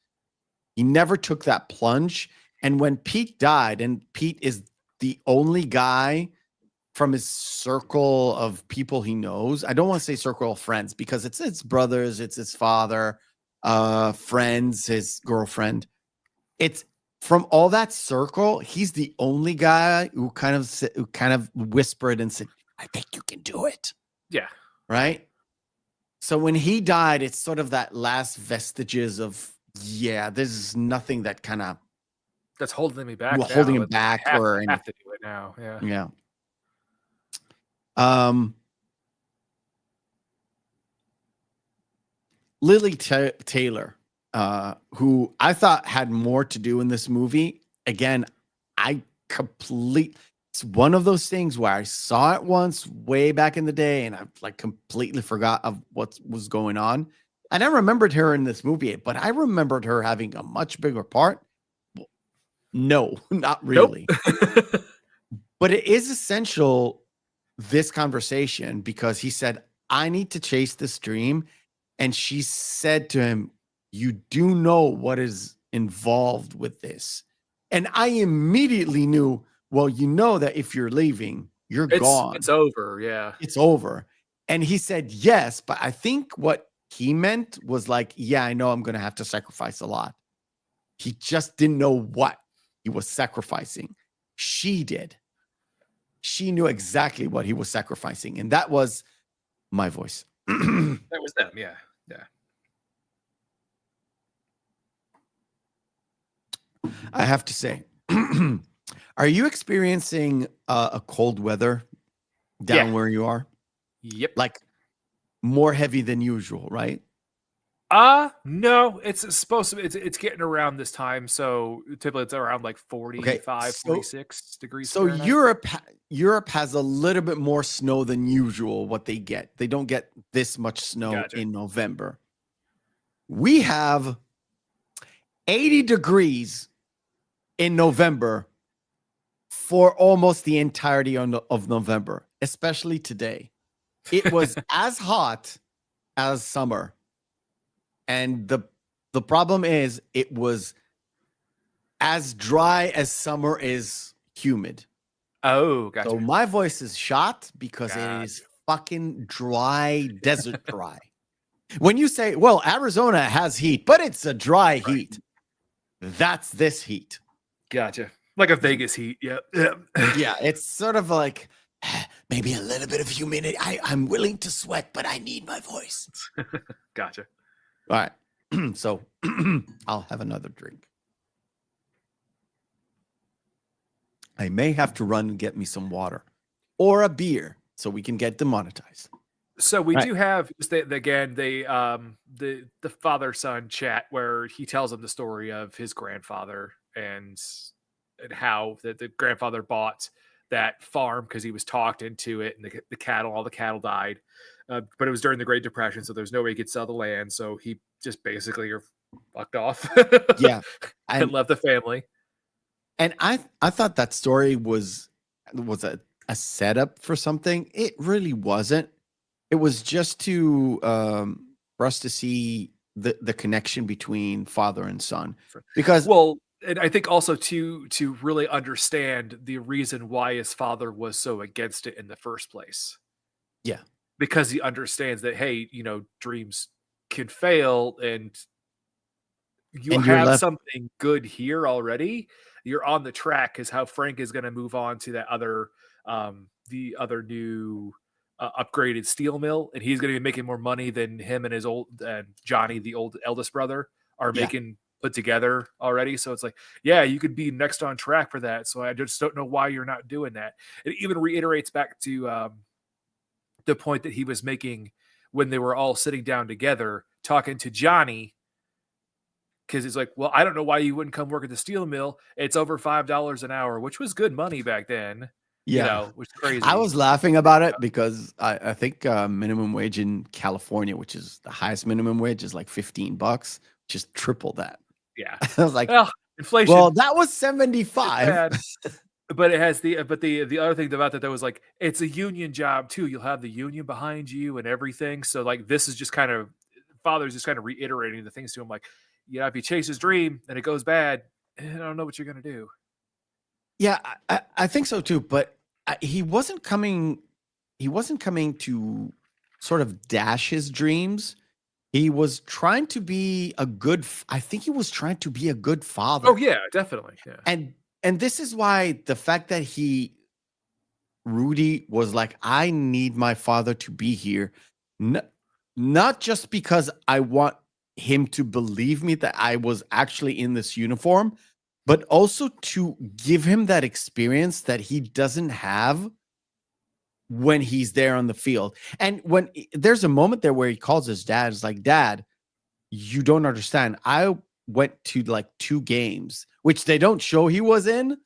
he never took that plunge. And when Pete died, and Pete is the only guy from his circle of people he knows, I don't want to say circle of friends because it's his brothers, it's his father, friends, his girlfriend. It's from all that circle, he's the only guy who kind of whispered and said, I think you can do it. Yeah. Right? So when he died, it's sort of that last vestiges of, there's nothing that kind of that's holding me back. Holding him back or anything. Have to do it now. Yeah. Yeah. Lily Taylor, who I thought had more to do in this movie. Again, it's one of those things where I saw it once way back in the day and I like completely forgot of what was going on. And I remembered her in this movie, but I remembered her having a much bigger part. No, not really. Nope. But it is essential, this conversation, because he said, I need to chase this dream. And she said to him, you do know what is involved with this. And I immediately knew, well, you know that if you're leaving, you're gone. It's over. Yeah. It's over. And he said, yes. But I think what he meant was like, yeah, I know I'm going to have to sacrifice a lot. He just didn't know what he was sacrificing. She did. She knew exactly what he was sacrificing. And that was my voice. That was them. Yeah. Yeah. I have to say, are you experiencing a cold weather down where you are? Yep. Like more heavy than usual, right? No, it's supposed to it's getting around this time, so typically it's around like 45, 46 degrees So Fahrenheit. Europe has a little bit more snow than usual. What they get, they don't get this much snow Gotcha. in November. We have 80 degrees in November for almost the entirety of November, especially today. It was as hot as summer. And the problem is it was as dry as summer is humid. Oh, gotcha. So my voice is shot because it Gotcha. is fucking dry, desert dry. When you say, well, Arizona has heat, but it's a dry heat. That's this heat. Gotcha. Like a Vegas heat. Yep. Yeah, it's sort of like maybe a little bit of humidity. I'm willing to sweat, but I need my voice. Gotcha. All right. So I'll have another drink. I may have to run and get me some water or a beer so we can get demonetized. So we Right. do have the father-son chat where he tells him the story of his grandfather and how the grandfather bought that farm because he was talked into it, and all the cattle died. But it was during the Great Depression, so there's no way he could sell the land. So he just basically fucked off. Yeah. And left the family. And I thought that story was a setup for something. It really wasn't. It was just to for us to see the connection between father and son. Because and I think also to really understand the reason why his father was so against it in the first place. Yeah. Because he understands that, hey, dreams can fail, and you have something good here already. You're on the track, because how Frank is going to move on to that other, the other new upgraded steel mill, and he's going to be making more money than him and his Johnny, the eldest brother, are making put together already. So it's like, yeah, you could be next on track for that. So I just don't know why you're not doing that. It even reiterates back to the point that he was making when they were all sitting down together talking to Johnny, because he's like, well, I don't know why you wouldn't come work at the steel mill. It's over $5 an hour, which was good money back then. Yeah, which is crazy. I was laughing about it because I think minimum wage in California, which is the highest minimum wage, is like $15, just triple that. Yeah, I was like, well, inflation. Well, that was 75. But it has the other thing about that was like, it's a union job too. You'll have the union behind you and everything. So like, this is just kind of father's just kind of reiterating the things to him. Like, if you chase his dream and it goes bad, I don't know what you're gonna do. Yeah, I think so too. But he wasn't coming to sort of dash his dreams. He was trying to be a good. I think he was trying to be a good father. Oh yeah, definitely. Yeah. And this is why the fact that Rudy was like, I need my father to be here, not just because I want him to believe me that I was actually in this uniform, but also to give him that experience that he doesn't have when he's there on the field. And when there's a moment there where he calls his dad, it's like, Dad, you don't understand. I went to like 2 games, which they don't show he was in,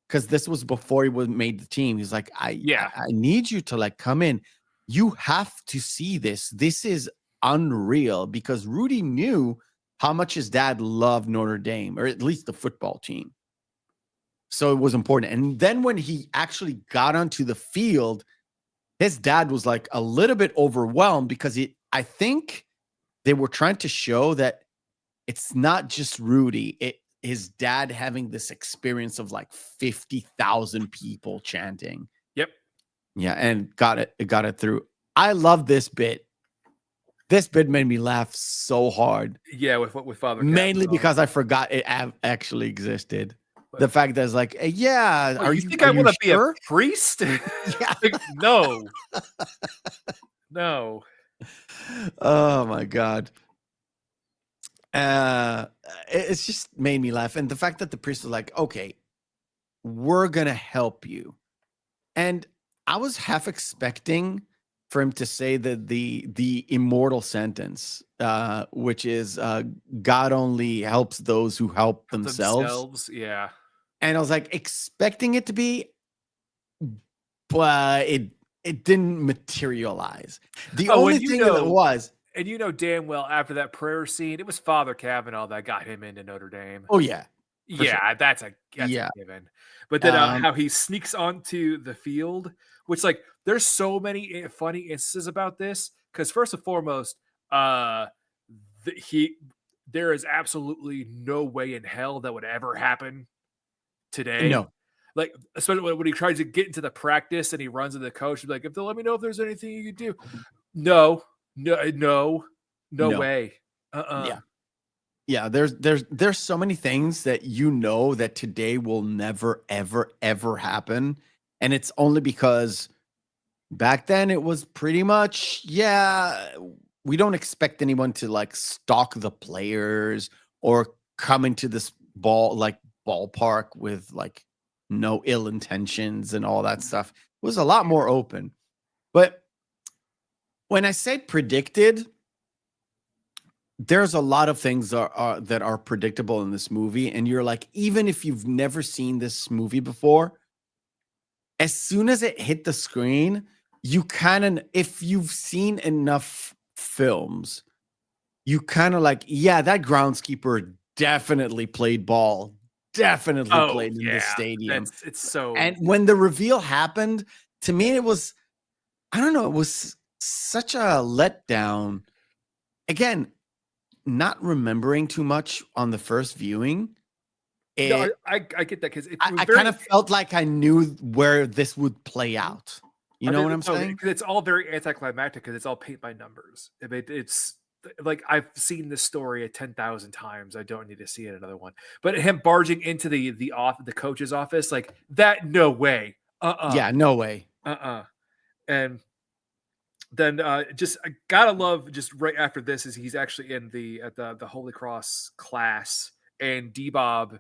because this was before he was made the team. He's like, I need you to like come in. You have to see this. This is unreal, because Rudy knew how much his dad loved Notre Dame, or at least the football team. So it was important. And then when he actually got onto the field, his dad was like a little bit overwhelmed, because I think they were trying to show that it's not just Rudy. His dad having this experience of like 50,000 people chanting. Yep. Yeah, and got it through. I love this bit. This bit made me laugh so hard. Yeah, with Father. Mainly because I forgot it actually existed. The fact that it's like, yeah, are you think I want to be a priest? Yeah. Like, no. No. Oh my God. It's just made me laugh. And the fact that the priest was like, okay, we're going to help you. And I was half expecting for him to say the immortal sentence, which is God only helps those who help themselves. Yeah. And I was like expecting it to be, but it didn't materialize. The only thing that was, and you know damn well after that prayer scene, it was Father Kavanaugh that got him into Notre Dame. oh yeah, Yeah, sure. that's a given. But then how he sneaks onto the field, which like there's so many funny instances about this. Because first and foremost, there is absolutely no way in hell that would ever happen today. No. Like, especially when he tries to get into the practice and he runs to the coach, he's like, if they'll let me know if there's anything you can do. No way. Yeah, there's so many things that you know that today will never, ever, ever happen. And it's only because back then it was pretty much, we don't expect anyone to like stalk the players or come into this ballpark with like no ill intentions and all that stuff. It was a lot more open. But when I said predicted, there's a lot of things that are predictable in this movie. And you're like, even if you've never seen this movie before, as soon as it hit the screen, you kind of, if you've seen enough films, you kind of like, yeah, that groundskeeper definitely played ball, definitely played in this stadium. It's so. And when the reveal happened, to me, it was, I don't know, it was such a letdown. Again, not remembering too much on the first viewing. I get that because I kind of felt like I knew where this would play out. You know what I'm saying? It's all very anticlimactic because it's all paint by numbers. It's like I've seen this story 10,000 times. I don't need to see it another one. But him barging into the coach's office like that, no way. Yeah, no way. And then just I gotta love just right after this is he's actually in the Holy Cross class and D-Bob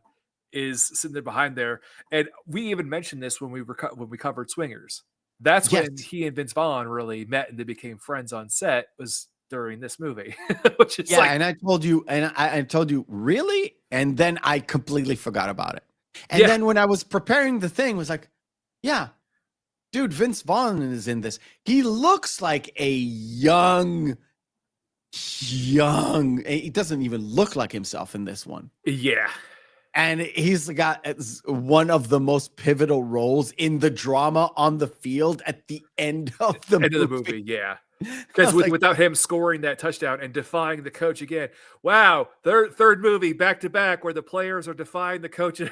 is sitting there behind there, and we even mentioned this when we covered Swingers. That's when he and Vince Vaughn really met and they became friends on set, was during this movie. Which is and I told you, really? And then I completely forgot about it. And then when I was preparing the thing, was like, yeah, dude, Vince Vaughn is in this. He looks like a young, he doesn't even look like himself in this one. Yeah. And he's got one of the most pivotal roles in the drama on the field at the end of the movie. Yeah. Because without him scoring that touchdown and defying the coach again. Wow. Third movie back to back where the players are defying the coaches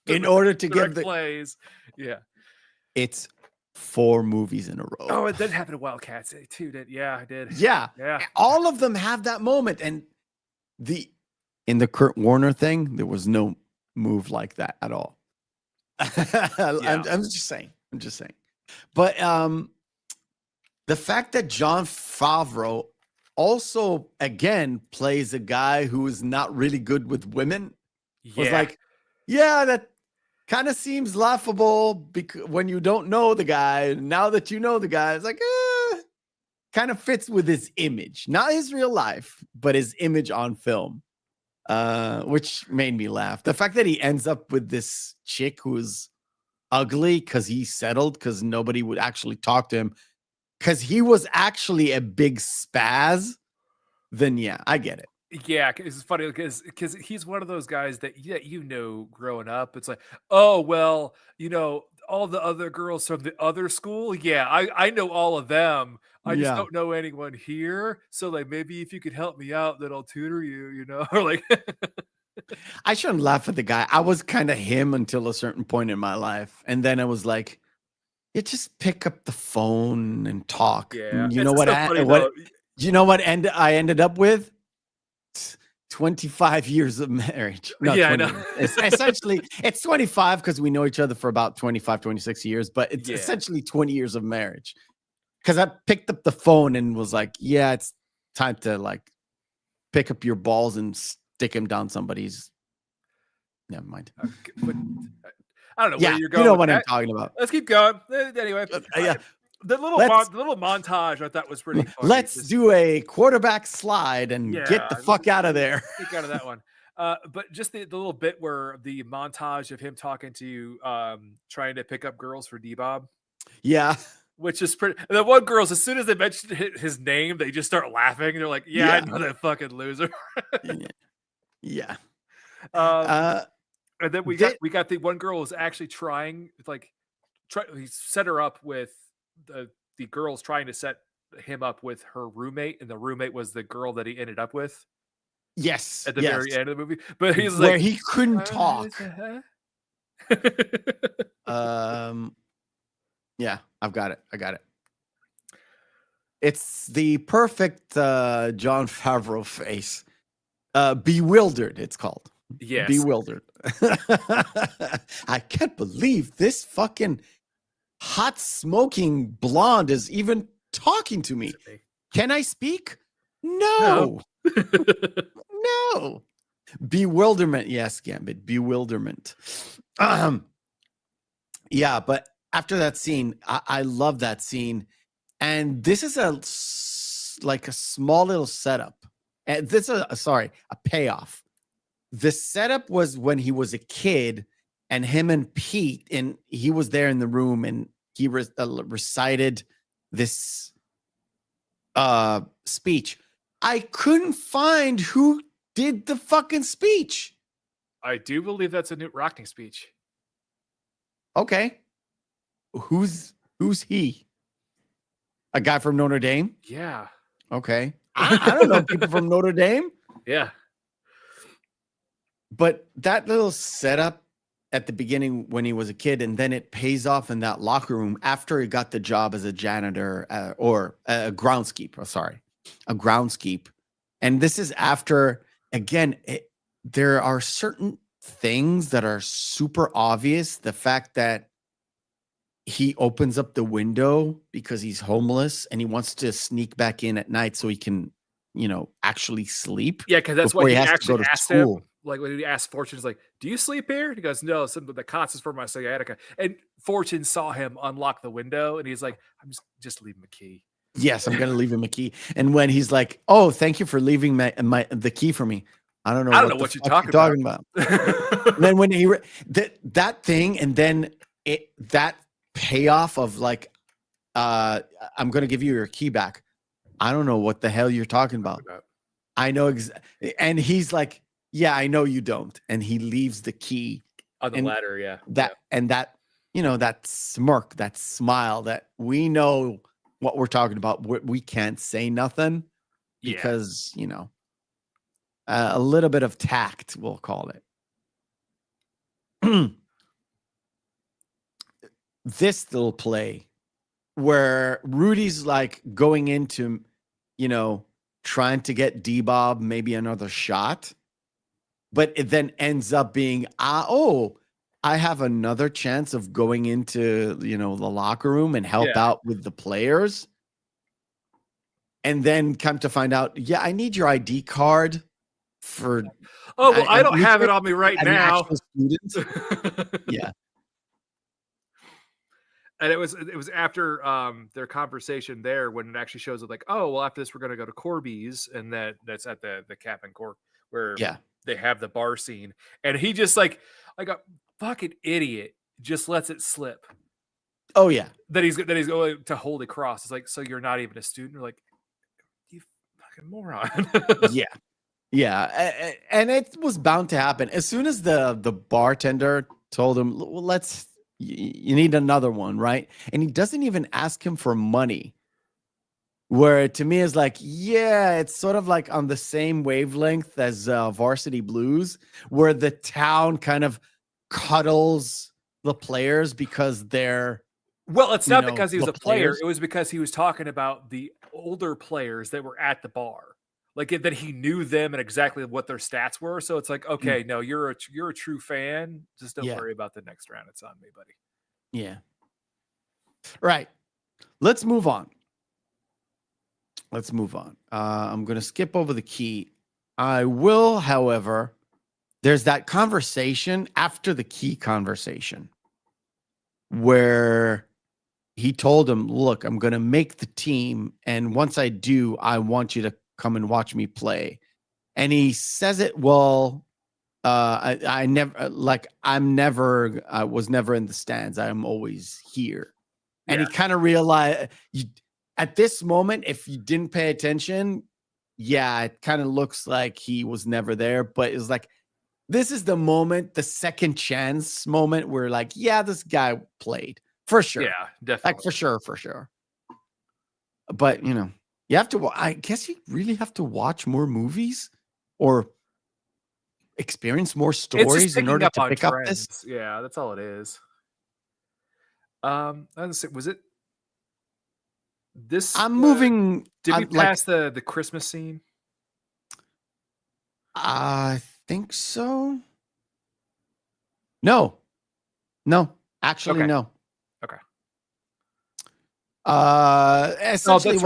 in order to give the plays. Yeah. It's 4 movies in a row. Oh, it did happen to Wildcats too, did? Yeah, I did. Yeah. All of them have that moment. And in the Kurt Warner thing, there was no move like that at all. I'm just saying. But the fact that Jon Favreau also, again, plays a guy who is not really good with women was like, that kind of seems laughable because when you don't know the guy. Now that you know the guy, it's like, kind of fits with his image. Not his real life, but his image on film. Which made me laugh. The fact that he ends up with this chick who's ugly because he settled because nobody would actually talk to him because he was actually a big spaz, then I get it. Yeah, it's funny because he's one of those guys that growing up, it's like, oh well, all the other girls from the other school. Yeah, I know all of them. I just don't know anyone here. So like maybe if you could help me out, then I'll tutor you, or like I shouldn't laugh at the guy. I was kind of him until a certain point in my life. And then I was like, just pick up the phone and talk. Yeah. You know what I ended up with? 25 years of marriage. No, yeah, I know. Essentially, it's 25 because we know each other for about 25, 26 years, but it's essentially 20 years of marriage. Because I picked up the phone and was like, it's time to like pick up your balls and stick him down somebody's. Never mind. But I don't know where you're going. You know what I'm talking about. Let's keep going. Anyway. The little montage I thought was pretty funny. Let's do a quarterback slide and get the fuck out of there. Get out of that one. But just the little bit where the montage of him talking to trying to pick up girls for D-Bob. Yeah. Which is pretty. The one girls, as soon as they mentioned his name, they just start laughing. They're like, "Yeah, I know that fucking loser." Yeah. And then we got the one girl who's actually trying, he set her up with the girls trying to set him up with her roommate, and the roommate was the girl that he ended up with. Yes. At the very end of the movie, but he's where like, he couldn't talk. Yeah, I got it. It's the perfect Jon Favreau face. Bewildered, it's called. Yes. Bewildered. I can't believe this fucking hot smoking blonde is even talking to me. Can I speak? No. No. Bewilderment. Yes, Gambit. Bewilderment. Yeah, but after that scene, I love that scene. And this is a small little setup. And this is a payoff. The setup was when he was a kid, and him and Pete, and he was there in the room, and he recited this speech. I couldn't find who did the fucking speech. I do believe that's a Newt Rockne speech. Okay. Who's he? A guy from Notre Dame? Yeah. Okay. I don't know people from Notre Dame. Yeah. But that little setup at the beginning when he was a kid, and then it pays off in that locker room after he got the job as a janitor or a groundskeeper. Sorry, a groundskeep. And this is after, again, there are certain things that are super obvious. The fact that he opens up the window because he's homeless and he wants to sneak back in at night so he can, actually sleep. Yeah, because that's what he actually asked school. him. Like when he asked Fortune, he's like, "Do you sleep here?" He goes, "No, some of the cots is for my sciatica." And Fortune saw him unlock the window, and he's like, "I'm just leaving the key." Yes, I'm gonna leave him a key. And when he's like, "Oh, thank you for leaving the key for me," I don't know what you're talking about. And then when he that thing, and then that payoff of like, I'm gonna give you your key back. I don't know what the hell you're talking about. I know and he's like, "Yeah, I know you don't," and he leaves the key on the ladder. Yeah, that smirk, that smile, that we know what we're talking about. We can't say nothing because a little bit of tact, we'll call it. This little play where Rudy's like going into, trying to get D-Bob maybe another shot, but it then ends up being, I have another chance of going into, the locker room and help out with the players. And then come to find out, I need your ID card for. Oh, well, I don't have it on me right now. Yeah. And it was after their conversation there when it actually shows it like, oh, well, after this, we're going to go to Corby's. And that's at the Cap and Cork where they have the bar scene. And he just like a fucking idiot just lets it slip. Oh, yeah. That he's going to Holy Cross. It's like, so you're not even a student? You're like, you fucking moron. Yeah. Yeah. And it was bound to happen. As soon as the bartender told him, well, you need another one, right? And he doesn't even ask him for money. Where to me is like, it's sort of like on the same wavelength as Varsity Blues, where the town kind of cuddles the players because they're. Well, it's not because he was a player. It was because he was talking about the older players that were at the bar. Like that he knew them and exactly what their stats were. So it's like, okay, no, you're a true fan. Just don't worry about the next round. It's on me, buddy. Yeah. Right. Let's move on. I'm going to skip over the key. I will, however, there's that conversation after the key conversation where he told him, look, I'm going to make the team. And once I do, I want you to come and watch me play. And he says it, well, I never, like, I was never in the stands. I'm always here. And he kind of realized at this moment, if you didn't pay attention, yeah, it kind of looks like he was never there. But it's like, this is the moment, the second chance moment where, like, yeah, this guy played for sure. Yeah, definitely. Like, for sure. But, you know, you have to, I guess you really have to watch more movies or experience more stories in order to pick up this. Yeah, that's all it is. Was it this? I'm moving. Did we pass the Christmas scene? I think so. No, actually, no. Okay. Essentially,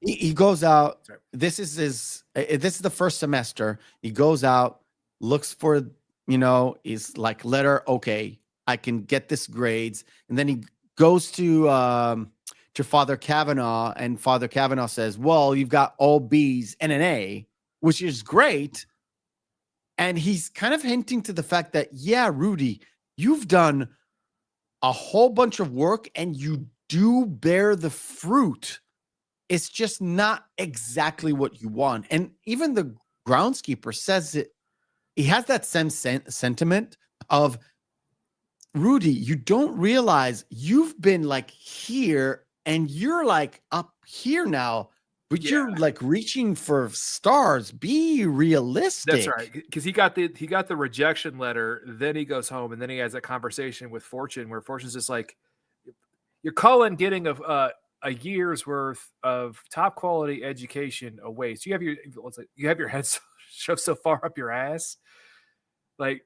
he goes out. Sorry. This is the first semester. He goes out, looks for, he's like, letter, okay, I can get this grades. And then he goes to Father Kavanaugh, and Father Kavanaugh says, well, you've got all B's and an A, which is great. And he's kind of hinting to the fact that, yeah, Rudy, you've done a whole bunch of work and you do bear the fruit. It's just not exactly what you want. And even the groundskeeper says it. He has that same sentiment of, Rudy, you don't realize you've been like here and you're like up here now, but you're like reaching for stars. Be realistic. That's right. Because he got the rejection letter. Then he goes home and then he has that conversation with Fortune where Fortune's just like, you're calling getting a year's worth of top quality education a waste. You have your head shoved so far up your ass. Like,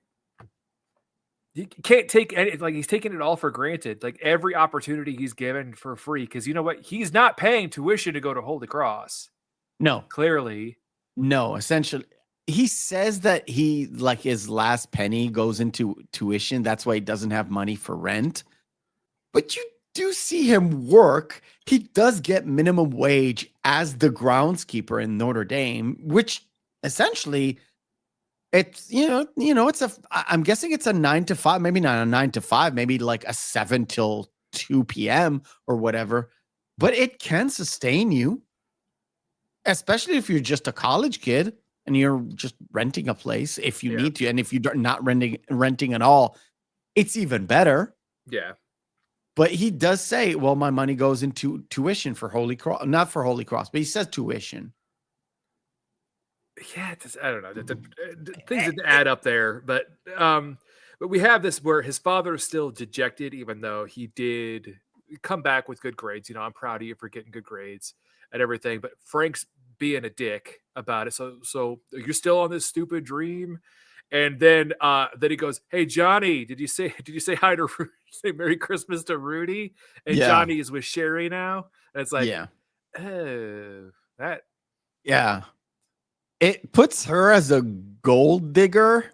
you can't take any, like, he's taking it all for granted. Like, every opportunity he's given for free. Because you know what? He's not paying tuition to go to Holy Cross. No. Clearly. No, essentially. He says that he, like, his last penny goes into tuition. That's why he doesn't have money for rent. But you do see him work. He does get minimum wage as the groundskeeper in Notre Dame, which essentially, it's, I'm guessing it's a 9 to 5, maybe not a 9 to 5, maybe like a 7 till 2 p.m. or whatever, but it can sustain you, especially if you're just a college kid and you're just renting a place if you need to. And if you're not renting at all, it's even better. Yeah. But he does say, well, my money goes into tuition for Holy Cross, not for Holy Cross, but he says tuition. Yeah, I don't know. Things didn't add up there, but we have this where his father is still dejected, even though he did come back with good grades. I'm proud of you for getting good grades and everything. But Frank's being a dick about it. So you're still on this stupid dream, and then he goes, "Hey Johnny, did you say hi to Rudy? Say Merry Christmas to Rudy?" And Johnny is with Sherry now. And it's like, oh, that. Yeah. It puts her as a gold digger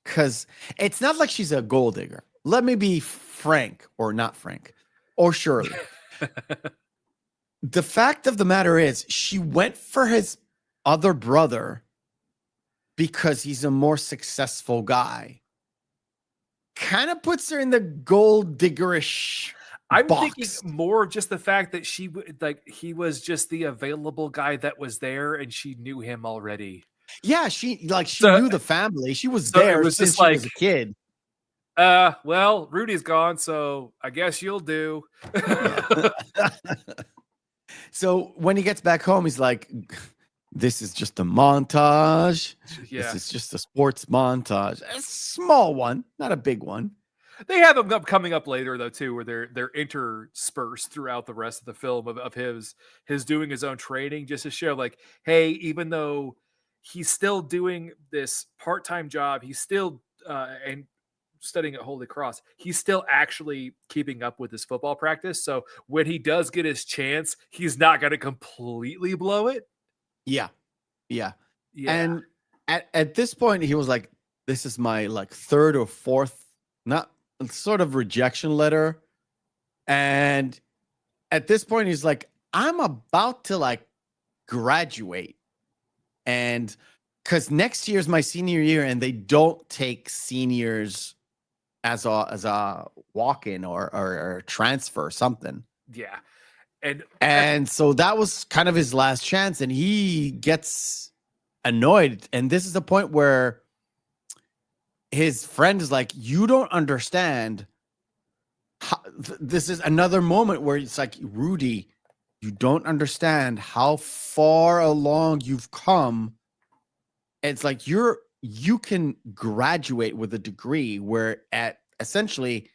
because it's not like she's a gold digger. Let me be frank, or not Frank, or Shirley. The fact of the matter is she went for his other brother because he's a more successful guy. Kind of puts her in the gold diggerish I'm box. thinking more of just the fact that he was just the available guy that was there, and she knew him already. Yeah, she knew the family. She was there since she was a kid. Well, Rudy's gone, so I guess you'll do. So when he gets back home, he's like, this is just a montage. Yeah. This is just a sports montage. A small one, not a big one. They have them coming up later though too, where they're interspersed throughout the rest of the film of his doing his own training, just to show like, hey, even though he's still doing this part-time job, he's still and studying at Holy Cross, he's still actually keeping up with his football practice. So when he does get his chance, he's not going to completely blow it. Yeah. And at this point, he was like, this is my like third or fourth, not sort of rejection letter. And at this point, he's like, I'm about to like graduate. And because next year's my senior year, and they don't take seniors as a walk-in or transfer or something. Yeah. And so that was kind of his last chance, and he gets annoyed. And this is the point where his friend is like, you don't understand. This is another moment where it's like, Rudy, you don't understand how far along you've come. It's like you can graduate with a degree, where at essentially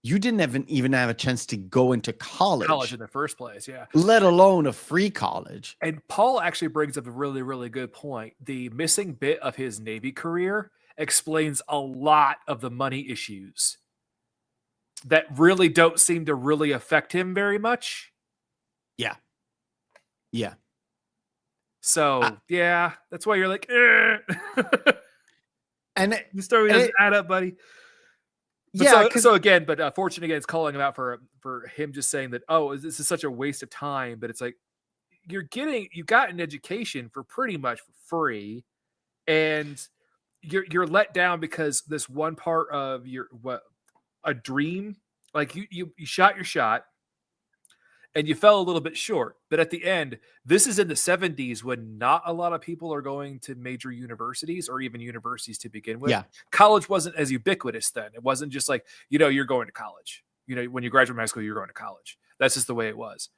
you didn't even have a chance to go into college in the first place. Yeah. Let alone a free college. And Paul actually brings up a really, really good point. The missing bit of his Navy career explains a lot of the money issues that really don't seem to really affect him very much. Yeah. Yeah. So, yeah, that's why you're like, eh. And the story doesn't add up, buddy. But yeah. So again, but Fortune again is calling him out for him just saying that, oh, this is such a waste of time. But it's like, you got an education for pretty much for free, and you're let down because this one part of a dream, like you shot your shot and you fell a little bit short. But at the end, this is in the 70s when not a lot of people are going to major universities or even universities to begin with. Yeah. College wasn't as ubiquitous then. It wasn't just like, you're going to college. When you graduate from high school, you're going to college. That's just the way it was.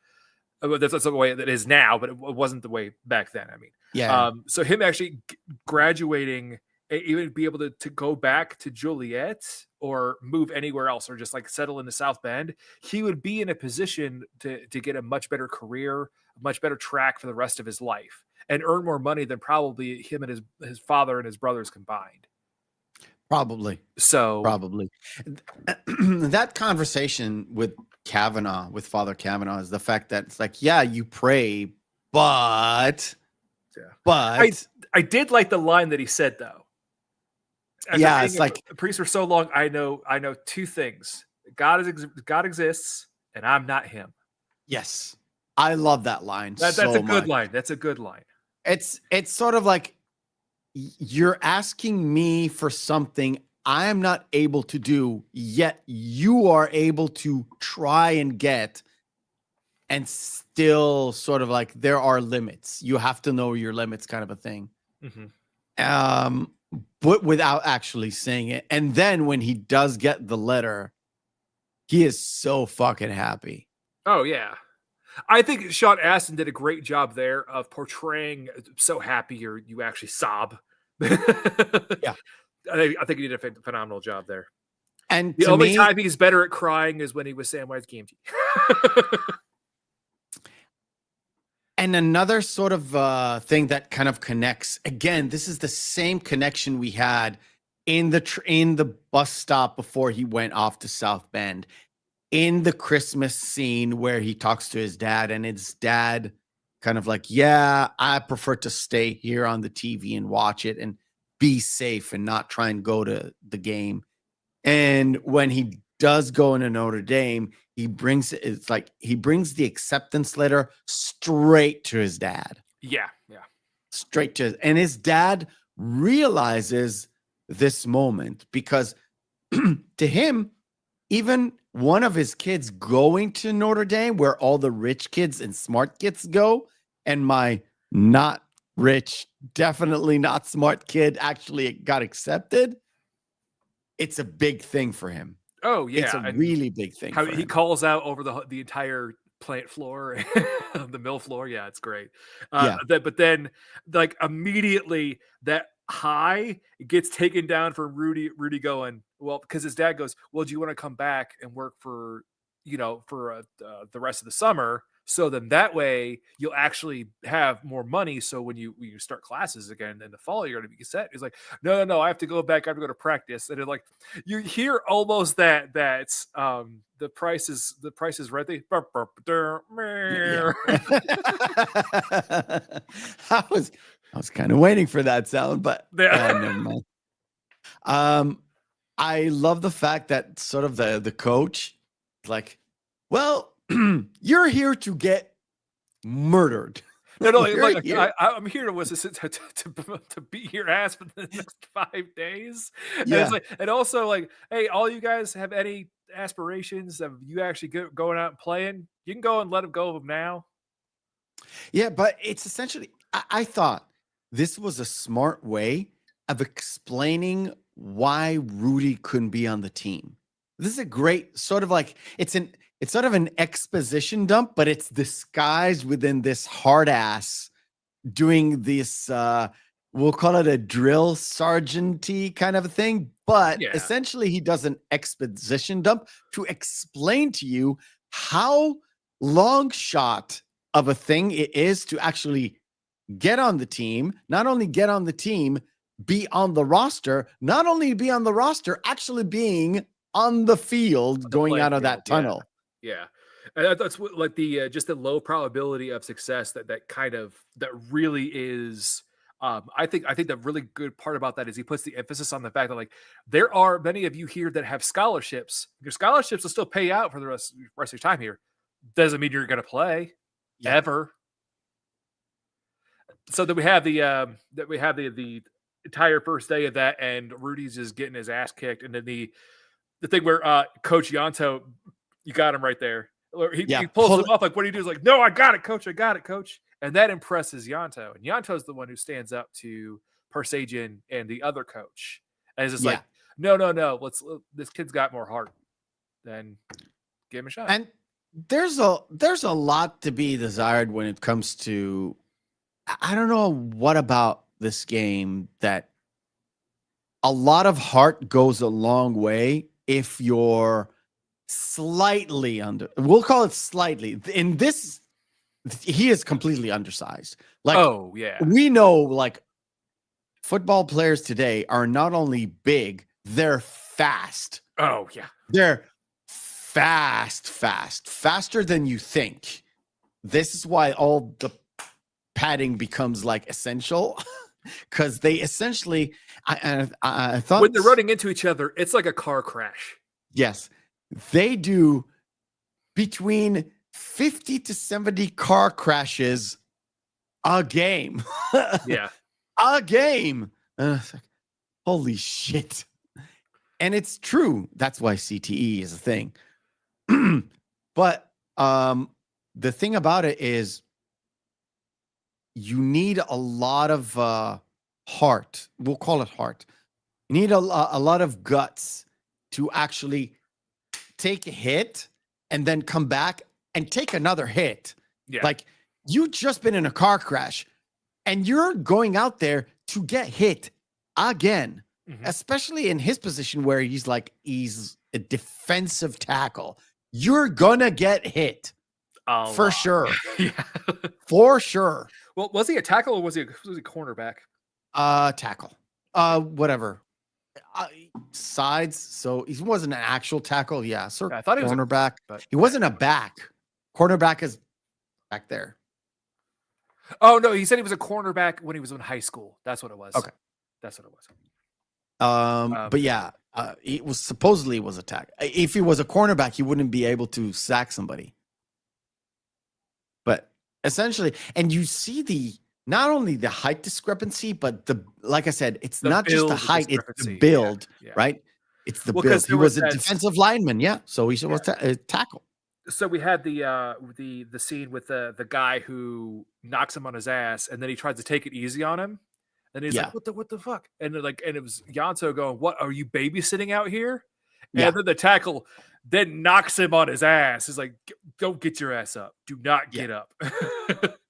That's the way that is now, but it wasn't the way back then. I mean, yeah. So him actually graduating, even be able to go back to Joliet or move anywhere else, or just like settle in the South Bend, he would be in a position to get a much better career, a much better track for the rest of his life, and earn more money than probably him and his father and his brothers combined. Probably. That conversation with Father Kavanaugh, is the fact that it's like, yeah, you pray, but I did like the line that he said though. It's like a priest for so long. I know two things: God exists, and I'm not him. Yes, I love that line. That's a good line. That's a good line. It's sort of like, you're asking me for something I am not able to do, yet you are able to try and get, and still sort of like, there are limits. You have to know your limits, kind of a thing. Mm-hmm. But without actually saying it. And then when he does get the letter, he is so fucking happy. Oh yeah. I think Sean Astin did a great job there of portraying so happy you actually sob. Yeah. I think he did a phenomenal job there. And the only time he's better at crying is when he was Samwise Gamgee. And another sort of thing that kind of connects, again, this is the same connection we had in the bus stop before he went off to South Bend, in the Christmas scene where he talks to his dad, and his dad kind of like, yeah, I prefer to stay here on the TV and watch it and be safe and not try and go to the game. And when he does go into Notre Dame, he brings the acceptance letter straight to his dad. Yeah. Straight to, and his dad realizes this moment, because to him, even one of his kids going to Notre Dame, where all the rich kids and smart kids go, and my not rich, definitely not smart kid actually got accepted, it's a big thing for him. Oh yeah, it's a really big thing. How for he him. calls out over the entire plant floor, the mill floor. Yeah, it's great. But then, like, immediately that high gets taken down from Rudy. Rudy going, well, because his dad goes, well, do you want to come back and work for the rest of the summer? So then that way you'll actually have more money. So when you start classes again in the fall, you're going to be set. He's like, no, I have to go back. I have to go to practice. And like, you hear almost that's the price is right. Yeah. I was kind of waiting for that sound, but never mind. I love the fact that sort of the coach, like, well, You're here to get murdered. No, You're like here. I'm here to beat your ass for the next 5 days. And Yeah. it's like, and also like, hey, all you guys have any aspirations of you actually going out and playing? You can go and let them go of them now. Yeah, but it's essentially, I thought this was a smart way of explaining why Rudy couldn't be on the team. This is a great sort of like, it's sort of an exposition dump, but it's disguised within this hard ass doing this, we'll call it a drill sergeant-y kind of a thing. But Yeah. essentially he does an exposition dump to explain to you how long shot of a thing it is to actually get on the team, not only get on the team, be on the roster, not only be on the roster, actually being on the field, going out of that tunnel. Yeah. And that's what, like the just the low probability of success that really is. I think the really good part about that is he puts the emphasis on the fact that like there are many of you here that have scholarships. Your scholarships will still pay out for the rest of your time here. Doesn't mean you're going to play ever. So that we have the entire first day of that, and Rudy's just getting his ass kicked, and then the thing where Coach Yanto, you got him right there. He pulls him off like, what do you do? He's like, no, I got it, coach. And that impresses Yanto. And Yanto's the one who stands up to Persagian and the other coach. And it's just like, no. This kid's got more heart. Then give him a shot. And there's a lot to be desired when it comes to, I don't know what about this game that a lot of heart goes a long way if you're slightly under, we'll call it slightly. In this, he is completely undersized. Like, oh yeah, we know like football players today are not only big, they're fast. Oh yeah, they're faster than you think. This is why all the padding becomes like essential, because they essentially, I thought when they're running into each other, it's like a car crash. Yes, they do between 50 to 70 car crashes a game. Yeah, a game. Holy shit. And it's true. That's why CTE is a thing. But the thing about it is you need a lot of heart. We'll call it heart. You need a lot of guts to actually take a hit and then come back and take another hit. Yeah. Like, you just been in a car crash and you're going out there to get hit again, especially in his position where he's a defensive tackle. You're gonna get hit for sure. Yeah. For sure. Well, was he a tackle or was he a cornerback? Tackle. Whatever. Sides. So he wasn't an actual tackle. Yeah, sir. I thought he was cornerback, but he wasn't a back. Cornerback is back there. Oh no, he said he was a cornerback when he was in high school. That's what it was. Okay, that's what it was. But yeah, it was supposedly was a tackle. If he was a cornerback, he wouldn't be able to sack somebody. But essentially, and you see not only the height discrepancy, but like I said, it's not just the height, it's the build, right? It's the build. He was a defensive lineman, so he was tackle. So we had the scene with the guy who knocks him on his ass, and then he tries to take it easy on him, and he's like, "What the fuck?" And it was Yanto going, "What are you babysitting out here?" And then the tackle then knocks him on his ass. He's like, "Don't get your ass up. Do not get up."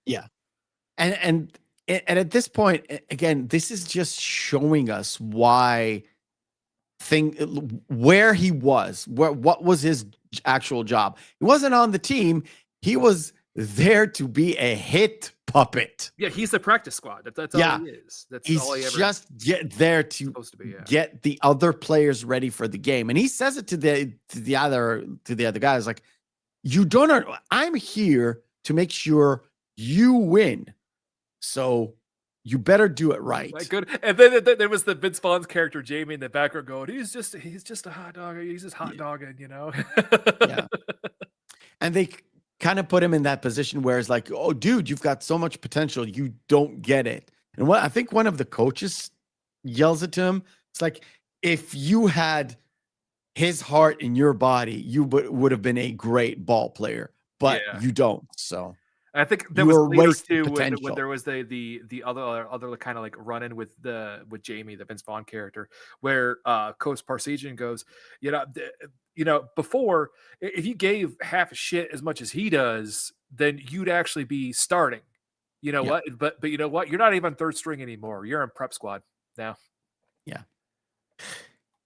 Yeah. And at this point, again, this is just showing us where he was, what was his actual job. He wasn't on the team. He was there to be a hit puppet. Yeah, he's the practice squad. That's all he is. That's all he ever just there to get the other players ready for the game. And he says it to the other guys, like, you don't know, I'm here to make sure you win. So you better do it right. Like, good. And then there was the Vince Vaughn's character Jamie in the background going, he's just a hot dog. He's just hot dogging, Yeah. And they kind of put him in that position where it's like, oh, dude, you've got so much potential. You don't get it. And I think one of the coaches yells at him. It's like, if you had his heart in your body, you would have been a great ball player, but you don't. So I think there was later too when there was the other kind of like run in with Jamie, the Vince Vaughn character, where Coach Parsegian goes, before, if you gave half a shit as much as he does, then you'd actually be starting. You know what? But you know what? You're not even third string anymore. You're in prep squad now. Yeah.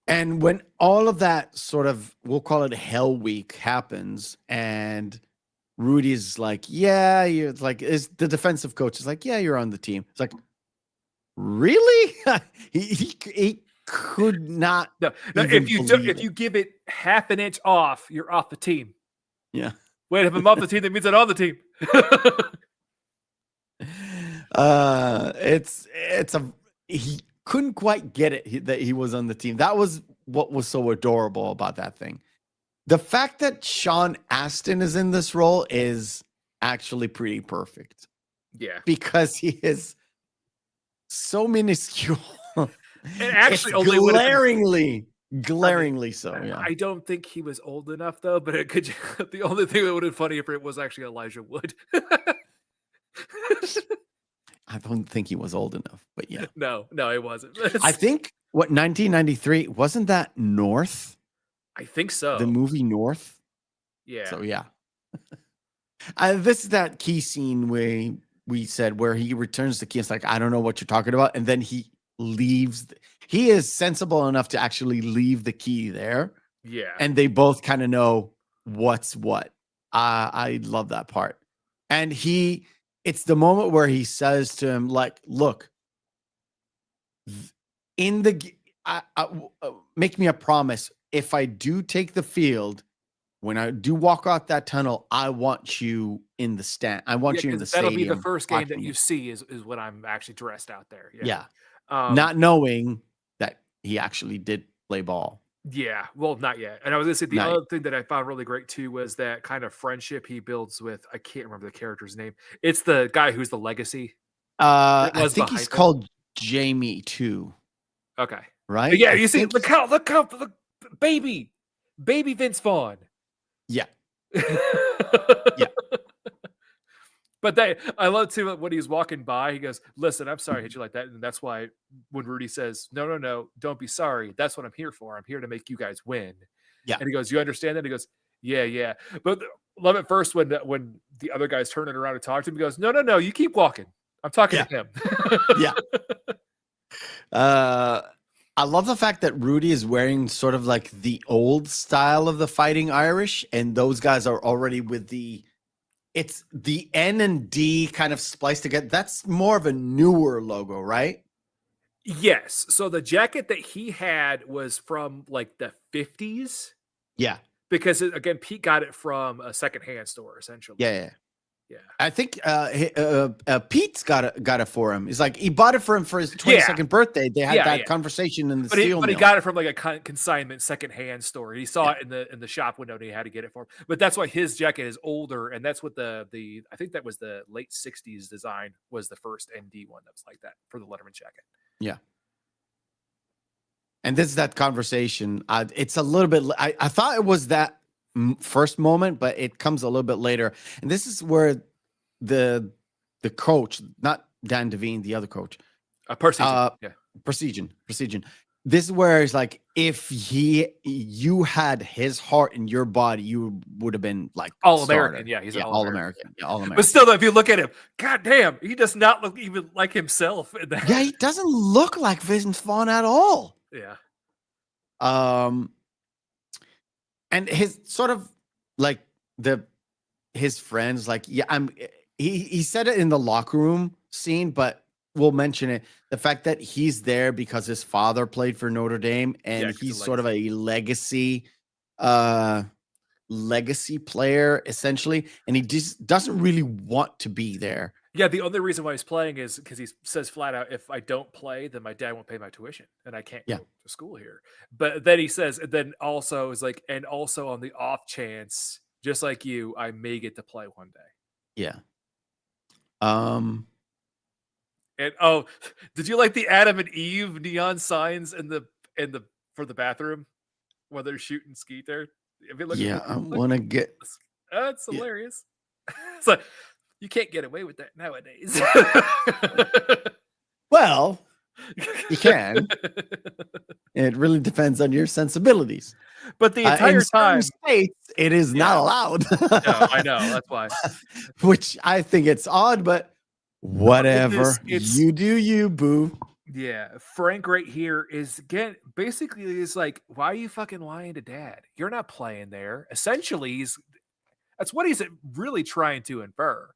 And when all of that sort of, we'll call it Hell Week, happens, and Rudy's like, yeah, you're like, is the defensive coach is like, yeah, you're on the team. It's like, really? he could not. No, if you give it half an inch off, you're off the team. Yeah. Wait, if I'm off the team, that means I'm on the team. He couldn't quite get it that he was on the team. That was what was so adorable about that thing. The fact that Sean Astin is in this role is actually pretty perfect. Yeah. Because he is so minuscule. And actually, it's glaringly so. Yeah. I don't think he was old enough though, but the only thing that would have been funny if it was actually Elijah Wood. I don't think he was old enough, but yeah. No, it wasn't. I think 1993, wasn't that North? I think so. The movie North? Yeah. So yeah. This is that key scene where we said where he returns the key. It's like, I don't know what you're talking about. And then he leaves. He is sensible enough to actually leave the key there. Yeah. And they both kind of know what's what. I love that part. And it's the moment where he says to him, like, look, make me a promise. If I do take the field, when I do walk out that tunnel, I want you in the stand. I want you in the stadium. That'll be the first game that you see is when I'm actually dressed out there. Yeah. Not knowing that he actually did play ball. Yeah, well, not yet. And I was going to say the other thing that I found really great too was that kind of friendship he builds with, I can't remember the character's name. It's the guy who's the legacy. I think he's called Jamie too. Okay. Right? But yeah, you see, look how baby Vince Vaughn. Yeah. Yeah. But I love too when he's walking by, he goes, listen, I'm sorry I hit you like that. And that's why when Rudy says, no, don't be sorry. That's what I'm here for. I'm here to make you guys win. Yeah. And he goes, you understand that? He goes, yeah. But love it first when the other guy's turning around to talk to him, he goes, no, you keep walking. I'm talking to him. Yeah. I love the fact that Rudy is wearing sort of like the old style of the Fighting Irish, and those guys are already with it's the N and D kind of spliced together. That's more of a newer logo, right? Yes. So the jacket that he had was from like the 50s. Yeah. Because again, Pete got it from a secondhand store, essentially. Yeah. I think Pete's got it for him. He's like, he bought it for him for his 22nd birthday. They had that conversation in the steel mill. He got it from like a consignment secondhand store. He saw it in the shop window and he had to get it for him. But that's why his jacket is older, and that's what the I think that was the late 60s design, was the first ND one that was like that for the Letterman jacket. Yeah. And this is that conversation. It's a little bit. I thought it was that first moment, but it comes a little bit later. And this is where the coach, not Dan Devine, the other coach, Precision. This is where it's like, if you had his heart in your body, you would have been like All-American. Yeah, he's an All-American. Yeah, All-American. But still, though, if you look at him, God damn, he does not look even like himself. Yeah, he doesn't look like Vince Vaughn at all. Yeah. And his sort of like his friends, like, he said it in the locker room scene, but we'll mention it. The fact that he's there because his father played for Notre Dame, and he's sort of a legacy player essentially, and he just doesn't really want to be there. Yeah, the only reason why he's playing is because he says flat out, if I don't play, then my dad won't pay my tuition and I can't go to school here. But then he says, and then also is like, and also on the off chance just like you, I may get to play one day. Yeah. And oh, did you like the Adam and Eve neon signs in the for the bathroom when they're shooting Skeeter? I mean, Yeah, I want to get. That's Yeah. hilarious. It's like you can't get away with that nowadays. Well, you can. It really depends on your sensibilities. But the In entire certain time, states, it is not allowed. no, I know that's why. Which I think it's odd, but whatever. It's You do you, boo. yeah. Frank right here is again basically is like, why are you fucking lying to dad? You're not playing there. Essentially, that's what he's really trying to infer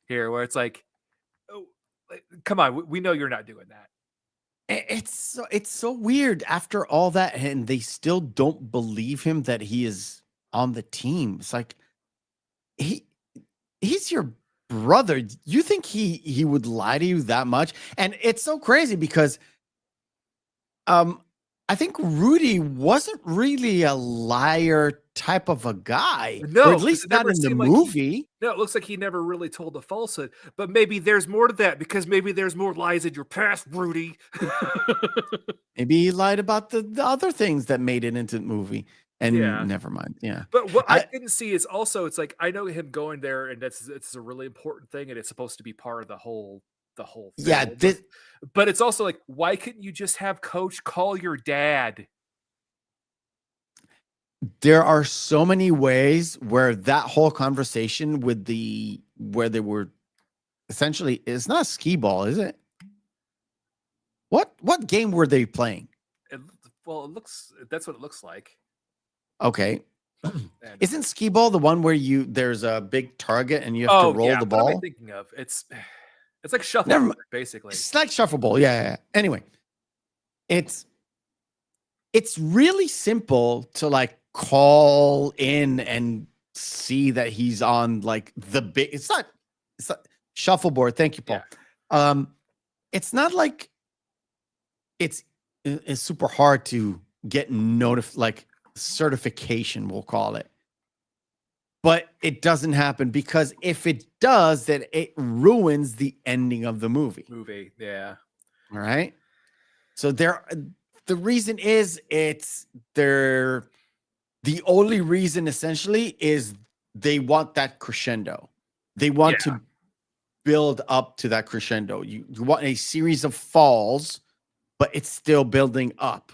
here, where it's like, oh, come on, we know you're not doing that. It's so weird after all that, and they still don't believe him that he is on the team. It's like he's your brother. You think he would lie to you that much? And it's so crazy because I think Rudy wasn't really a liar type of a guy. No, or at least not in the movie. No, it looks like he never really told a falsehood. But maybe there's more to that because maybe there's more lies in your past, Rudy. Maybe he lied about the other things that made it into the movie. And Yeah. never mind. Yeah. But what I didn't see is also it's like I know him going there, and it's a really important thing, and it's supposed to be part of the whole film. Yeah. But it's also like, why couldn't you just have Coach call your dad? There are so many ways where that whole conversation with where they were essentially, it's not skee ball, is it? What game were they playing? That's what it looks like. Okay. And- Isn't skee ball the one where there's a big target and you have to roll the ball? What am I thinking of? It's like shuffle, Never mind. basically. It's like shuffleboard. Yeah. Anyway, it's really simple to like call in and see that he's on like the big. It's not shuffleboard. Thank you, Paul. Yeah. It's not like it's super hard to get like certification, we'll call it. But it doesn't happen because if it does, then it ruins the ending of the movie. Yeah. All right. So the reason is the only reason essentially is they want that crescendo. They want to build up to that crescendo. You want a series of falls, but it's still building up.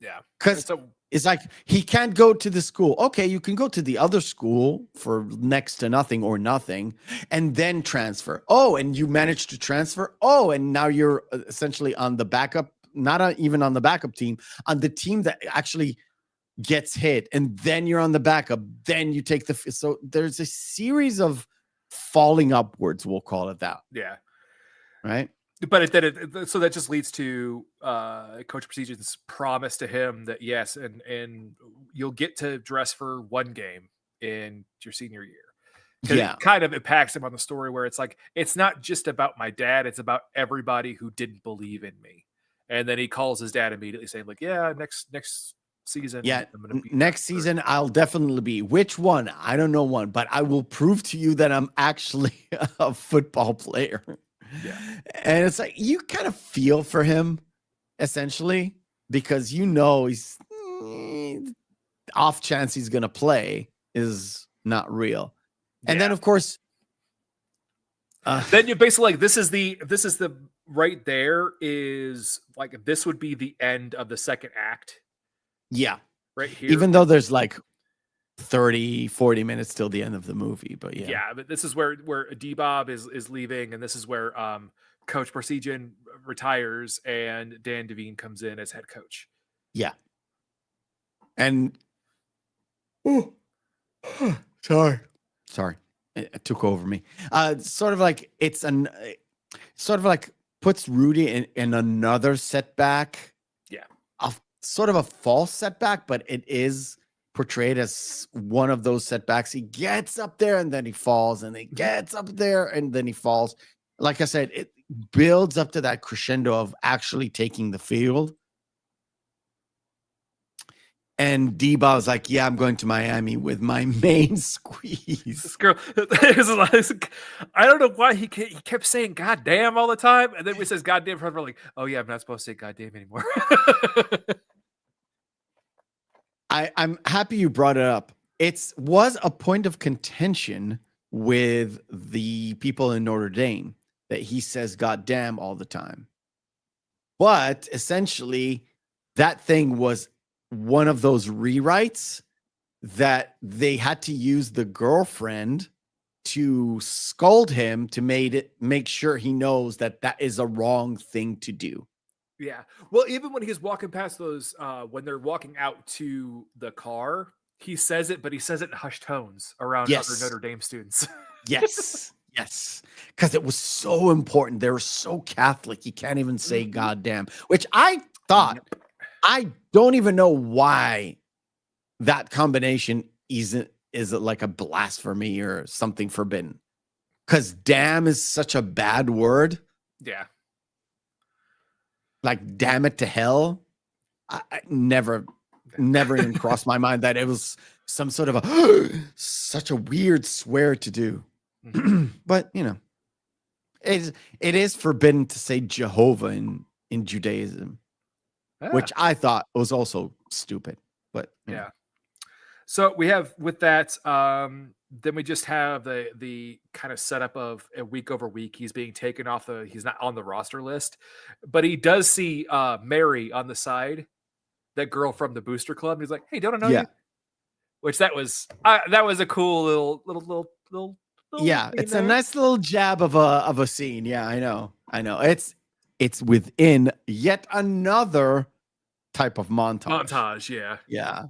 Yeah. Because it's like he can't go to the school. Okay, you can go to the other school for next to nothing or nothing and then transfer. Oh, and you managed to transfer. Oh, and now you're essentially on the backup, not even on the backup team, on the team that actually gets hit. And then you're on the backup. Then you take so there's a series of falling upwards, we'll call it that. Yeah. Right. But so that just leads to Coach Precision's promise to him that yes, and you'll get to dress for one game in your senior year. Yeah, it kind of impacts him on the story where it's like it's not just about my dad; it's about everybody who didn't believe in me. And then he calls his dad immediately, saying like, "Yeah, next season, yeah, I'm gonna be next season I'll definitely be. Which one? I don't know one, but I will prove to you that I'm actually a football player." Yeah. And it's like you kind of feel for him essentially because he's off chance he's gonna play is not real. And then of course then you're basically like this is the right there is like this would be the end of the second act. Yeah. Right here. Even though there's like 30-40 minutes till the end of the movie, but but this is where D-Bob is leaving, and this is where Coach Precision retires and Dan Devine comes in as head coach. Yeah. And sorry it took over me. Sort of like puts Rudy in another setback. Sort of a false setback, but it is portrayed as one of those setbacks. He gets up there and then he falls, and he gets up there and then he falls. Like I said, it builds up to that crescendo of actually taking the field. And D-Ball was like, yeah, I'm going to Miami with my main squeeze. This girl, I don't know why he kept saying "goddamn" all the time, and then we says "goddamn," we're like, "Oh yeah, I'm not supposed to say "goddamn" anymore." I'm happy you brought it up. It was a point of contention with the people in Notre Dame that he says "goddamn" all the time. But essentially, that thing was one of those rewrites that they had to use the girlfriend to scold him to make sure he knows that that is a wrong thing to do. Yeah. Well, even when he's walking past those, when they're walking out to the car, he says it, but he says it in hushed tones around other Notre Dame students. Yes. Yes. Because it was so important. They were so Catholic. You can't even say goddamn, which I thought, I don't even know why that combination is it like a blasphemy or something forbidden. Because damn is such a bad word. Yeah. Like, damn it to hell. I never even crossed my mind that it was some sort of such a weird swear to do. But, you know, it is forbidden to say Jehovah in Judaism, which I thought was also stupid. But yeah. So we have with that, then we just have the kind of setup of a week over week. He's being taken off he's not on the roster list, but he does see Mary on the side, that girl from the booster club. He's like, "Hey, don't I know you?" Which that was a cool little yeah, it's a nice little jab of a scene. Yeah, I know. It's within yet another type of montage. Yeah.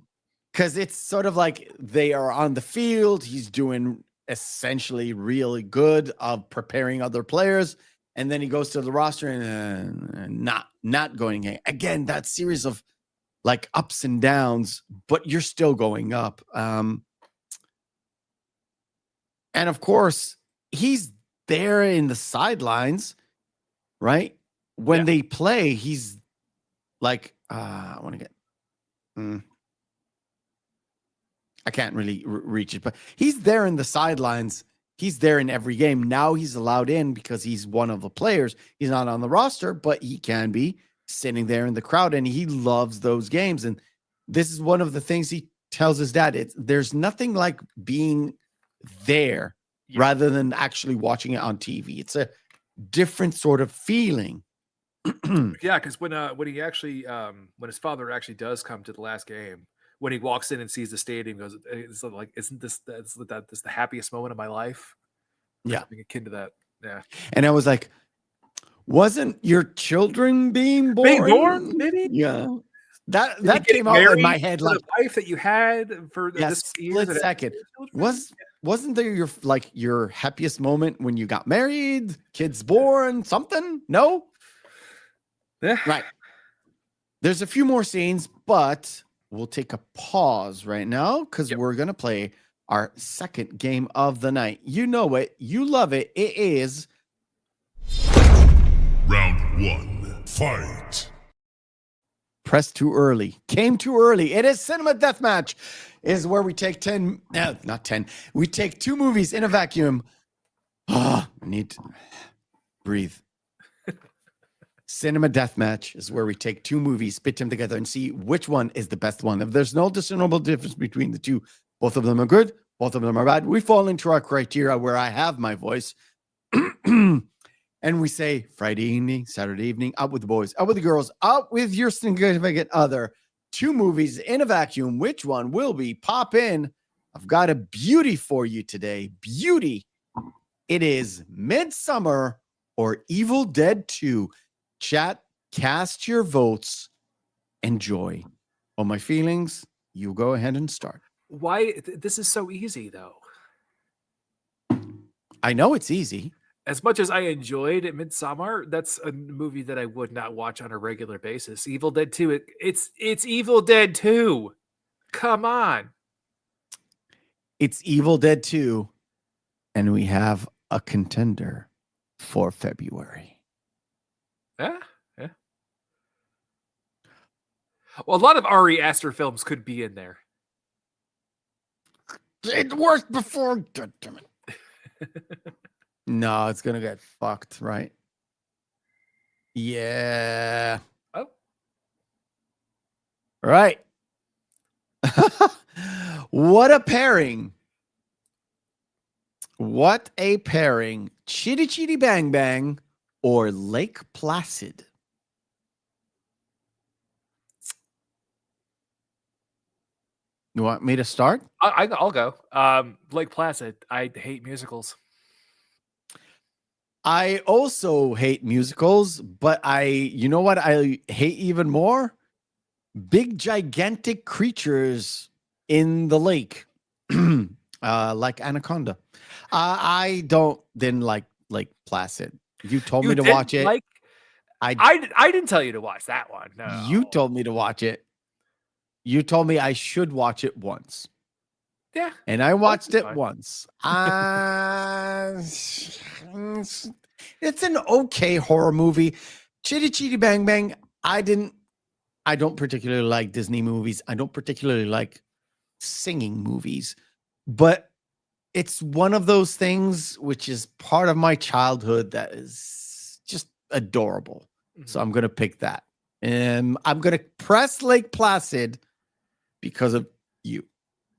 Because it's sort of like they are on the field. He's doing essentially really good of preparing other players. And then he goes to the roster and not going. Again, that series of like ups and downs, but you're still going up. And of course, he's there in the sidelines, right? When they play, he's like, I want to get... I can't really reach it, but he's there in the sidelines. He's there in every game. Now he's allowed in because he's one of the players. He's not on the roster, but he can be sitting there in the crowd, and he loves those games. And this is one of the things he tells his dad. There's nothing like being there rather than actually watching it on TV. It's a different sort of feeling. Yeah, because when he actually when his father actually does come to the last game, when he walks in and sees the stadium, goes, "It's like, isn't this the happiest moment of my life?" Yeah, something akin to that. Yeah, and I was like, "Wasn't your children being born? Being born, maybe?" Yeah, that came out in my head like the wife that you had for this split second. Wasn't there your happiest moment when you got married, kids born, something? No, yeah, right. There's a few more scenes, but we'll take a pause right now because we're going to play our second game of the night. You know it. You love it. It is Round 1. Fight. Pressed too early. Came too early. It is Cinema Deathmatch. Is where we take not 10. We take 2 movies in a vacuum. I need to breathe. Cinema Deathmatch is where we take 2 movies, spit them together, and see which one is the best one. If there's no discernible difference between the two, both of them are good, both of them are bad, we fall into our criteria where I have my voice. And we say Friday evening, Saturday evening, out with the boys, out with the girls, out with your significant other. 2 movies in a vacuum. Which one will be? Pop in. I've got a beauty for you today. Beauty. It is Midsummer or Evil Dead 2. Chat, cast your votes. Enjoy. On my feelings, you go ahead and start. Why this is so easy though? I know it's easy. As much as I enjoyed Midsommar, that's a movie that I would not watch on a regular basis. Evil Dead 2, it's Evil Dead 2. Come on. It's Evil Dead 2, and we have a contender for February. Yeah. Well, a lot of Ari Aster films could be in there. It worked before. God damn it. No, it's gonna get fucked, right? Yeah. Oh. Right. What a pairing. What a pairing. Chitty Chitty Bang Bang or Lake Placid? You want me to start? I'll go. Lake Placid. I hate musicals. I also hate musicals, but you know what I hate even more? Big gigantic creatures in the lake, like Anaconda. I didn't like Placid. You told me to watch it. I didn't tell you to watch that one. No. You told me to watch it. You told me I should watch it once. Yeah. And I watched it fine. once. It's an okay horror movie. Chitty Chitty Bang Bang. I don't particularly like Disney movies. I don't particularly like singing movies. But it's one of those things which is part of my childhood that is just adorable. Mhm. So I'm going to pick that. And I'm going to press Lake Placid because of you.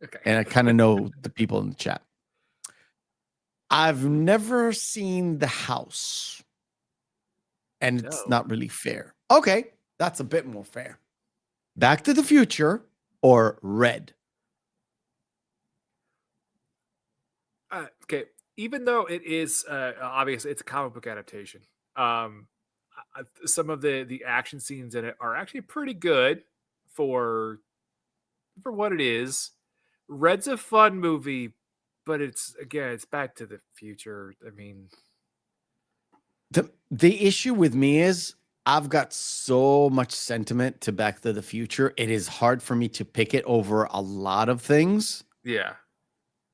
Okay. And I kind of know the people in the chat. I've never seen The House. And it's No. not really fair. Okay, that's a bit more fair. Back to the Future or Red? Okay. Even though it is obviously it's a comic book adaptation, some of the action scenes in it are actually pretty good for what it is. Red's a fun movie, but it's Back to the Future. I mean, the issue with me is I've got so much sentiment to Back to the Future. It is hard for me to pick it over a lot of things. yeah.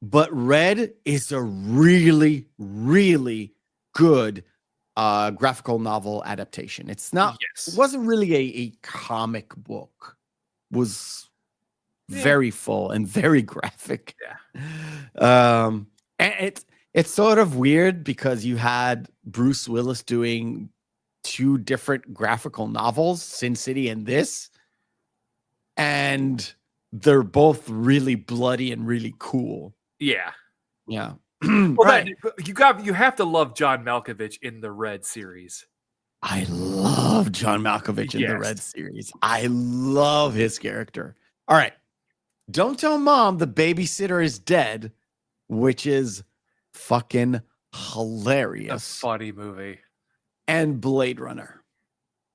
But Red is a really, really good graphical novel adaptation. It's not. Yes. It wasn't really a comic book. It was very full and very graphic. Yeah. And it's sort of weird because you had Bruce Willis doing two different graphical novels, Sin City and this, and they're both really bloody and really cool. Yeah. Yeah. Well, Right. you have to love John Malkovich in the Red series. I love Jon Malkovich in the Red series. I love his character. All right. Don't Tell Mom the Babysitter is Dead, which is fucking hilarious. A funny movie. And Blade Runner.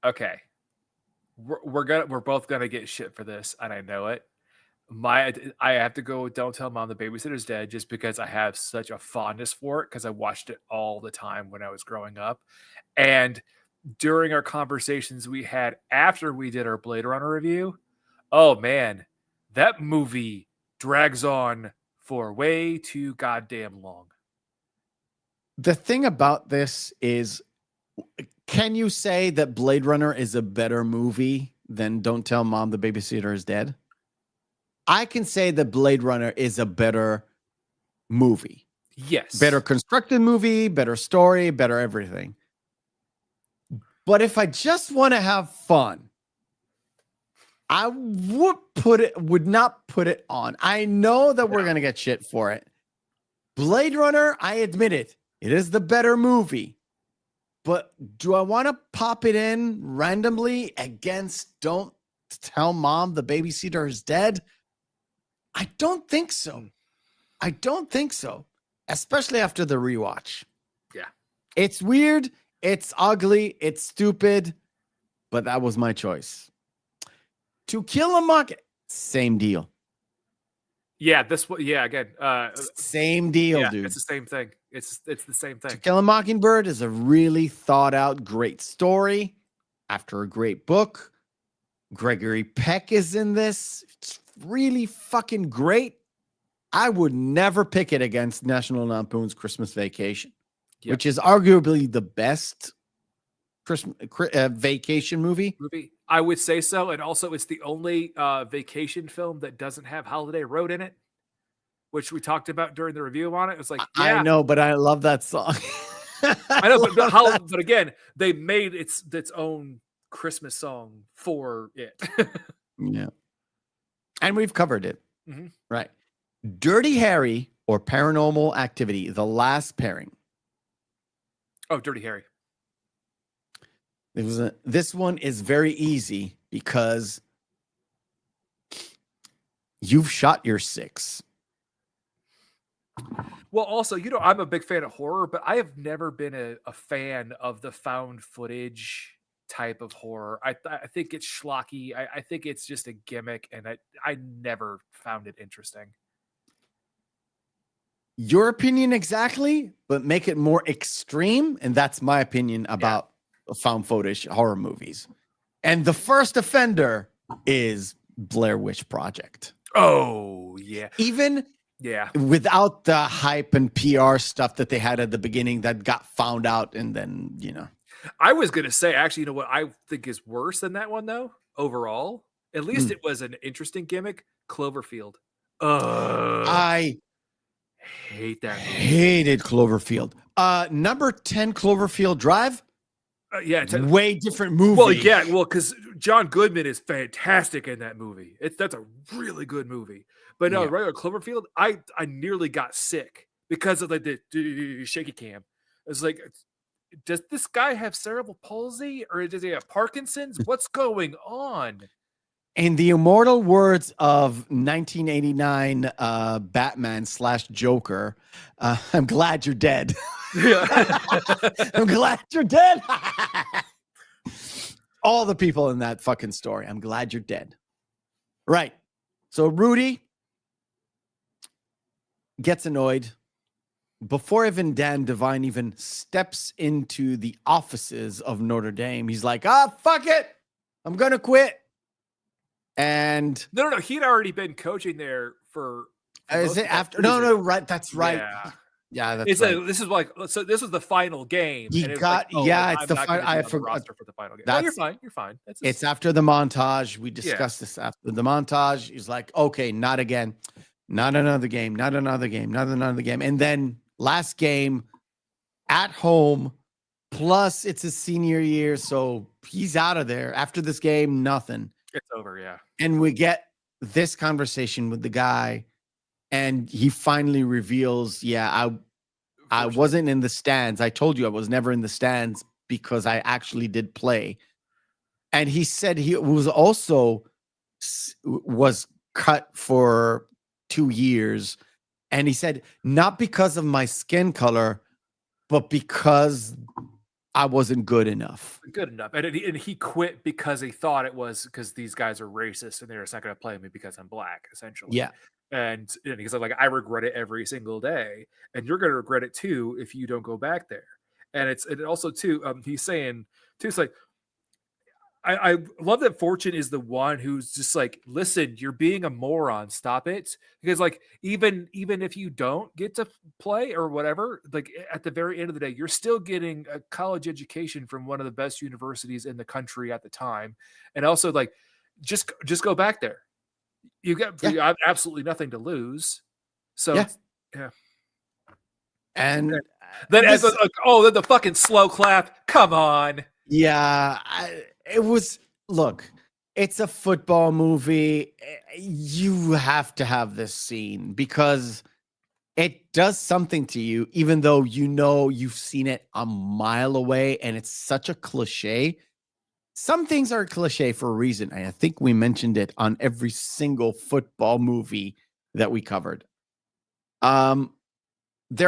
Okay. We're both gonna get shit for this, and I know it. I have to go with Don't Tell Mom the Babysitter's Dead just because I have such a fondness for it because I watched it all the time when I was growing up. And during our conversations we had after we did our Blade Runner review, oh man, that movie drags on for way too goddamn long. The thing about this is, can you say that Blade Runner is a better movie than Don't Tell Mom the Babysitter is Dead? I can say that Blade Runner is a better movie. Yes. Better constructed movie, better story, better everything. But if I just want to have fun, I would not put it on. I know that we're going to get shit for it. Blade Runner, I admit it. It is the better movie. But do I want to pop it in randomly against Don't Tell Mom the Babysitter is Dead? I don't think so. I don't think so. Especially after the rewatch. Yeah. It's weird. It's ugly. It's stupid. But that was my choice. To Kill a Mockingbird. Same deal. Yeah, again. Same deal, dude. It's the same thing. It's the same thing. To Kill a Mockingbird is a really thought out, great story after a great book. Gregory Peck is in this. It's really fucking great. I would never pick it against National Lampoon's Christmas Vacation, which is arguably the best Christmas vacation movie? I would say so. And also, it's the only vacation film that doesn't have Holiday Road in it, which we talked about during the review on it. It's like, I know, but I love that song. I know, but again, they made its own Christmas song for it. Yeah. And we've covered it. Mhm. Right. Dirty Harry or Paranormal Activity, the last pairing. Oh, Dirty Harry. This one is very easy because you've shot your 6. Well, also, I'm a big fan of horror, but I have never been a fan of the found footage type of horror. I think it's schlocky. I think it's just a gimmick, and I never found it interesting. Your opinion exactly, but make it more extreme. And that's my opinion about found footage horror movies. And the first offender is Blair Witch Project. Oh, yeah. Even without the hype and PR stuff that they had at the beginning that got found out, and then, I was going to say, actually, what I think is worse than that one, though, overall, at least it was an interesting gimmick, Cloverfield. I hate that movie. Hated Cloverfield. Number 10, Cloverfield Drive. It's a way different movie. Well, because John Goodman is fantastic in that movie. That's a really good movie. But no, regular Cloverfield, I nearly got sick because of the shaky cam. It's like, does this guy have cerebral palsy or does he have Parkinson's? What's going on? In the immortal words of 1989 Batman / Joker, I'm glad you're dead. I'm glad you're dead. All the people in that fucking story. I'm glad you're dead. Right. So Rudy gets annoyed before even Dan Devine even steps into the offices of Notre Dame. He's like, fuck it. I'm going to quit. And no, he'd already been coaching there for is it after? No, right. That's right. Yeah, that's right. This was the final game. He got it's the final. I forgot for the final game. No, you're fine. You're fine. It's after the montage. We discussed this after the montage. He's like, okay, not again, not another game, not another game, not another game, and then last game at home. Plus, it's his senior year, so he's out of there after this game. Nothing. It's over, yeah. And we get this conversation with the guy, and he finally reveals, I wasn't in the stands. I told you I was never in the stands because I actually did play. And he said he was cut for 2 years. And he said, not because of my skin color, but because I wasn't good enough. And he quit because he thought it was because these guys are racist and they're just not going to play me because I'm black, essentially. Yeah. And he's like, I regret it every single day. And you're going to regret it too if you don't go back there. And it also too, he's saying too, it's like, I love that Fortune is the one who's just like, listen, you're being a moron. Stop it. Because like, even if you don't get to play or whatever, like at the very end of the day, you're still getting a college education from one of the best universities in the country at the time. And also like, just go back there. You have absolutely nothing to lose. So yeah. And then then the fucking slow clap. Come on. Yeah, it's a football movie. You have to have this scene because it does something to you, even though you've seen it a mile away and it's such a cliche. Some things are a cliche for a reason. And I think we mentioned it on every single football movie that we covered. There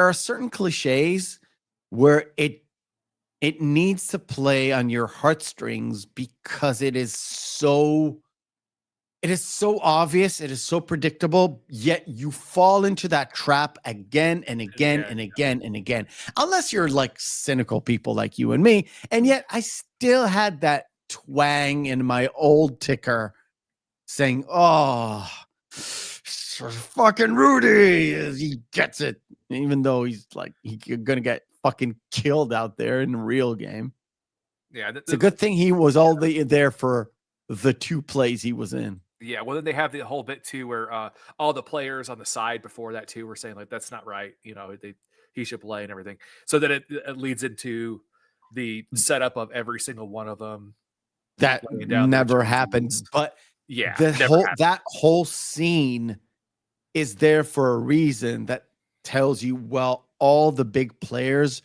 are certain cliches where it needs to play on your heartstrings because it is so obvious, it is so predictable, yet you fall into that trap again and again and again and again. Unless you're like cynical people like you and me, and yet I still had that twang in my old ticker saying, "Oh, fucking Rudy, he gets it," even though he's gonna get fucking killed out there in the real game. Yeah, It's a good thing he was there for the 2 plays he was in. Yeah, well, then they have the whole bit too where all the players on the side before that too were saying like that's not right, he should play and everything. So that it leads into the setup of every single one of them. That laying down the never jerseys. happened, but Yeah, that whole scene is there for a reason that tells you, well, all the big players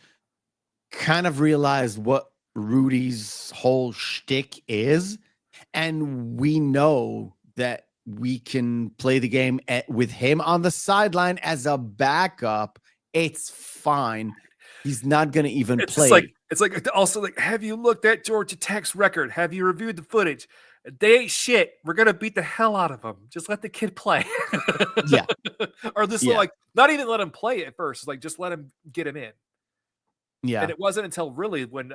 kind of realize what Rudy's whole shtick is, and we know that we can play the game with him on the sideline as a backup. It's fine. He's not going to even play. It's like also like, have you looked at Georgia Tech's record? Have you reviewed the footage? They ain't shit. We're gonna beat the hell out of them. Just let the kid play. Yeah. Or this like not even let him play at first. Like just let him get him in. Yeah. And it wasn't until really when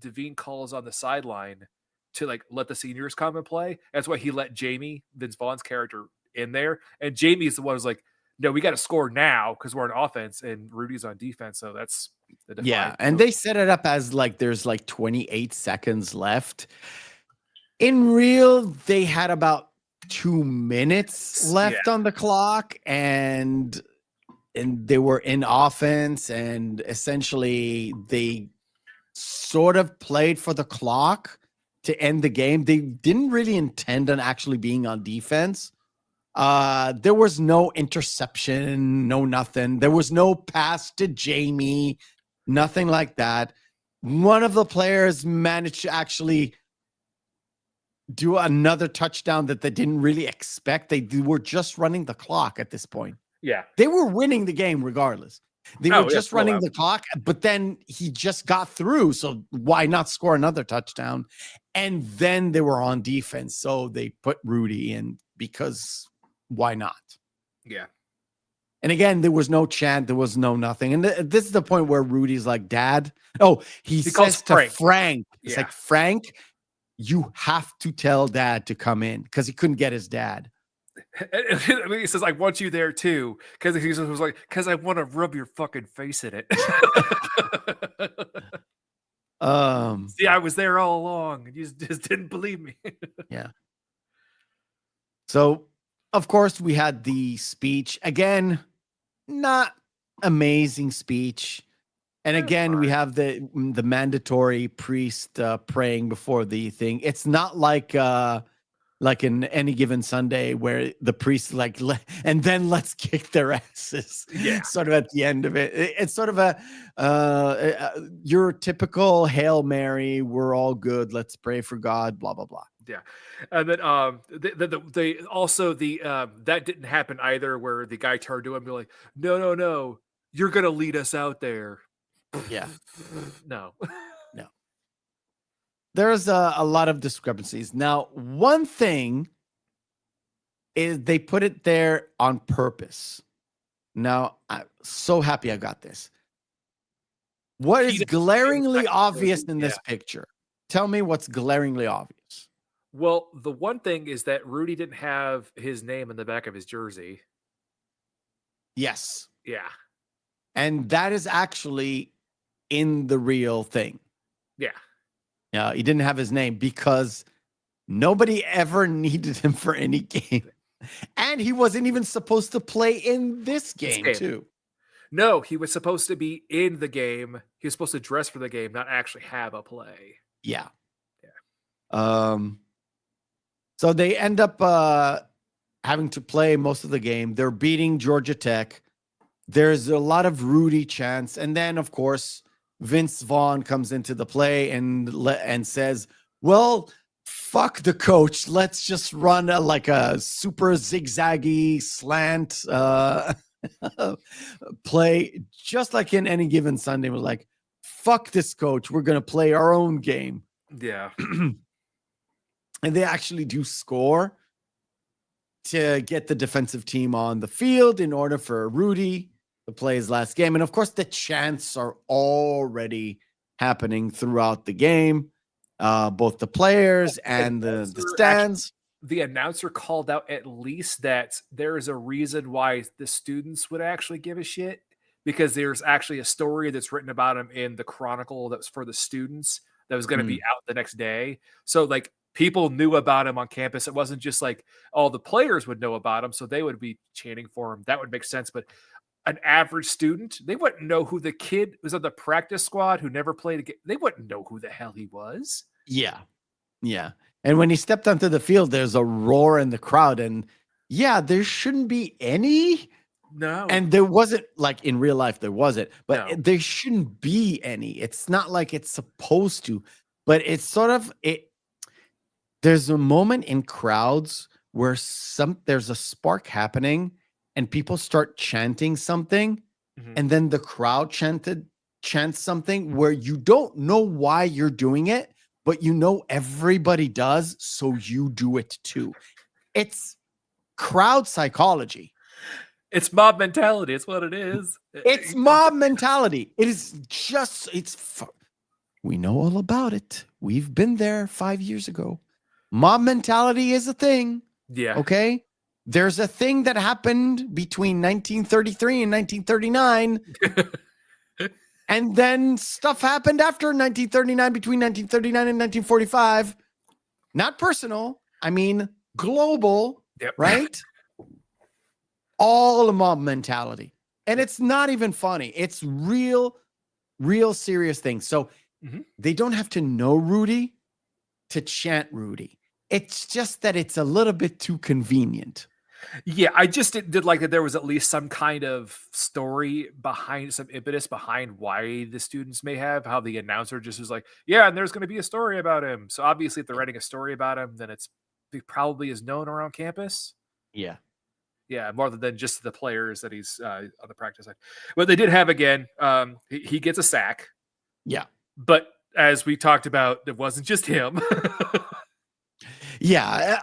Devine calls on the sideline to like let the seniors come and play. That's why he let Jamie, Vince Vaughn's character, in there. And Jamie's the one who's like, no, we got to score now because we're on offense and Rudy's on defense. So that's the and they set it up as like there's like 28 seconds left. In real, they had about 2 minutes left on the clock, and they were in offense, and essentially they sort of played for the clock to end the game. They didn't really intend on actually being on defense. There was no interception, no nothing. There was no pass to Jamie, nothing like that. One of the players managed to actually do another touchdown that they didn't really expect. They were just running the clock at this point. Yeah. They were winning the game regardless. They were just running the clock, but then he just got through. So why not score another touchdown? And then they were on defense. So they put Rudy in because why not? Yeah. And again, there was no chant. There was no nothing. And this is the point where Rudy's like, Dad. Oh, he says to Frank. It's like, Frank, you have to tell Dad to come in because he couldn't get his dad. I mean, he says, I want you there too. Because he was like, because I want to rub your fucking face in it. See, I was there all along and you just didn't believe me. Yeah. So, of course, we had the speech. Again, not amazing speech. And again, we have the mandatory priest praying before the thing. It's not like in Any Given Sunday where the priest like, and then let's kick their asses. Yeah. Sort of at the end of it. It's sort of your typical Hail Mary. We're all good. Let's pray for God, blah, blah, blah. Yeah. And then they also that didn't happen either, where the guy turned to him and be like, no, you're going to lead us out there. Yeah. No. There's a lot of discrepancies. Now, one thing is they put it there on purpose. Now, I'm so happy I got this. What is glaringly obvious in this picture? Tell me what's glaringly obvious. Well, the one thing is that Rudy didn't have his name in the back of his jersey. Yes. Yeah. And that is actually in the real thing. Yeah. Yeah, he didn't have his name because nobody ever needed him for any game. And he wasn't even supposed to play in this game, too. No, he was supposed to be in the game. He was supposed to dress for the game, not actually have a play. Yeah. So they end up having to play most of the game. They're beating Georgia Tech. There's a lot of Rudy chants. And then, of course, Vince Vaughn comes into the play and says, well, fuck the coach. Let's just run like a super zigzaggy slant play, just like in Any Given Sunday. We're like, fuck this coach. We're going to play our own game. Yeah. And they actually do score to get the defensive team on the field in order for Rudy to play his last game. And of course, the chants are already happening throughout the game, both the players and the stands. The announcer called out at least that there is a reason why the students would actually give a shit, because there's actually a story that's written about him in the Chronicle that's for the students that was going to be out the next day. So like people knew about him on campus. It wasn't just like all the players would know about him, so they would be chanting for him. That would make sense. But an average student, they wouldn't know who the kid was on the practice squad who never played a game. They wouldn't know who the hell he was. Yeah. Yeah. And when he stepped onto the field, there's a roar in the crowd. And yeah, there shouldn't be any. No. And there wasn't, like in real life, there wasn't, but No. there shouldn't be any. It's not like it's supposed to, but it's sort of it. There's a moment in crowds where there's a spark happening and people start chanting something, and then the crowd chants something where you don't know why you're doing it, but you know everybody does, so you do it too. It's crowd psychology. It's mob mentality. It's what it is. It's mob mentality. It is just, we know all about it. We've been there 5 years ago. Mob mentality is a thing. Yeah. Okay. There's a thing that happened between 1933 and 1939. And then stuff happened after 1939, between 1939 and 1945. Not personal. I mean, global, right? All mob mentality. And it's not even funny. It's real serious things. So they don't have to know Rudy to chant Rudy. It's just that it's a little bit too convenient. Yeah, I just did like that there was at least some kind of story behind, some impetus behind why the students may have, how the announcer just was like, yeah, and there's going to be a story about him. So obviously if they're writing a story about him, then he probably is known around campus. Yeah. Yeah, more than just the players that he's on the practice side. But they did have, again, he gets a sack. Yeah. But as we talked about, it wasn't just him. Yeah,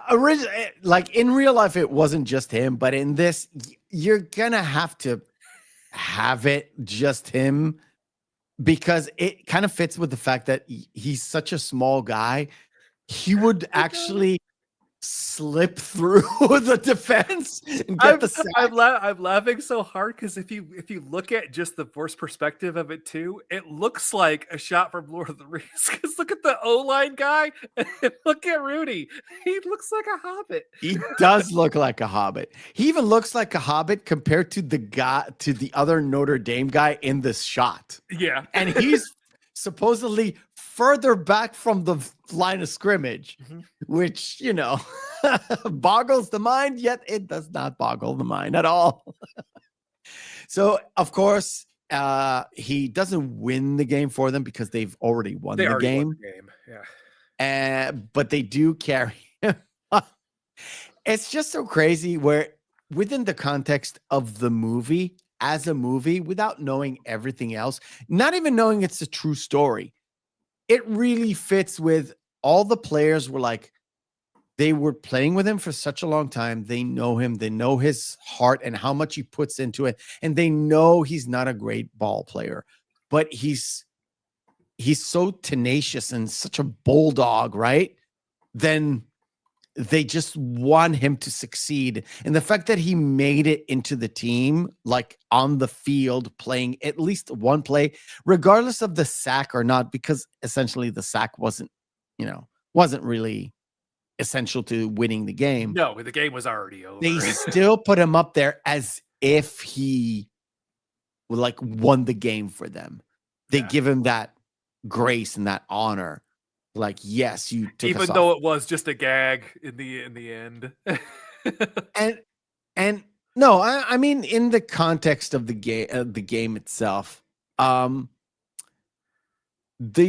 like in real life, it wasn't just him, but in this, you're gonna have to have it just him because it kind of fits with the fact that he's such a small guy. He would actually slip through the defense and get the sack. I'm laughing so hard because if you look at just the force perspective of it too, it looks like a shot from Lord of the Rings. Because look at the O-line guy and look at Rudy. He looks like a hobbit. He does look like a hobbit. He even looks like a hobbit compared to the other Notre Dame guy in this shot. Yeah, and he's supposedly further back from the line of scrimmage, which, boggles the mind, yet it does not boggle the mind at all. So, of course, he doesn't win the game for them because they've already won the game. Yeah. But they do carry him. It's just so crazy where within the context of the movie, as a movie, without knowing everything else, not even knowing it's a true story, it really fits with all the players were like, they were playing with him for such a long time. They know him. They know his heart and how much he puts into it. And they know he's not a great ball player, but he's so tenacious and such a bulldog, right? Then they just want him to succeed. And the fact that he made it into the team, like on the field, playing at least one play, regardless of the sack or not, because essentially the sack wasn't really essential to winning the game. No, the game was already over. They still put him up there as if he like won the game for them. They give him that grace and that honor. Like, yes, you took even us though off. it was just a gag in the end. and no, I mean in the context of the game itself, the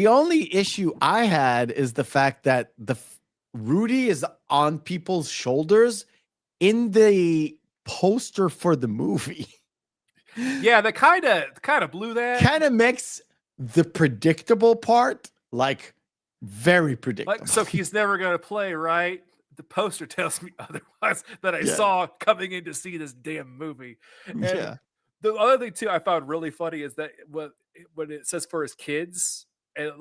only issue I had is the fact that Rudy is on people's shoulders in the poster for the movie. Yeah, that kind of blew that. Kind of makes the predictable part like very predictable. Like, so he's never going to play, right? The poster tells me otherwise that I saw coming in to see this damn movie. And the other thing too I found really funny is that when it says for his kids and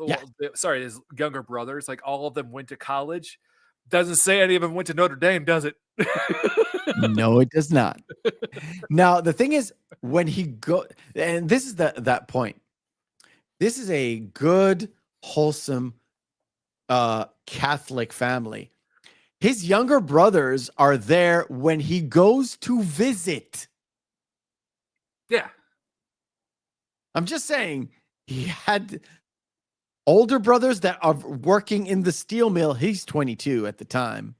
his younger brothers, like all of them went to college, doesn't say any of them went to Notre Dame, does it? No, it does not. Now the thing is, when he and this is that point. This is a good, wholesome Catholic family. His younger brothers are there when he goes to visit. Yeah. I'm just saying, he had older brothers that are working in the steel mill. He's 22 at the time.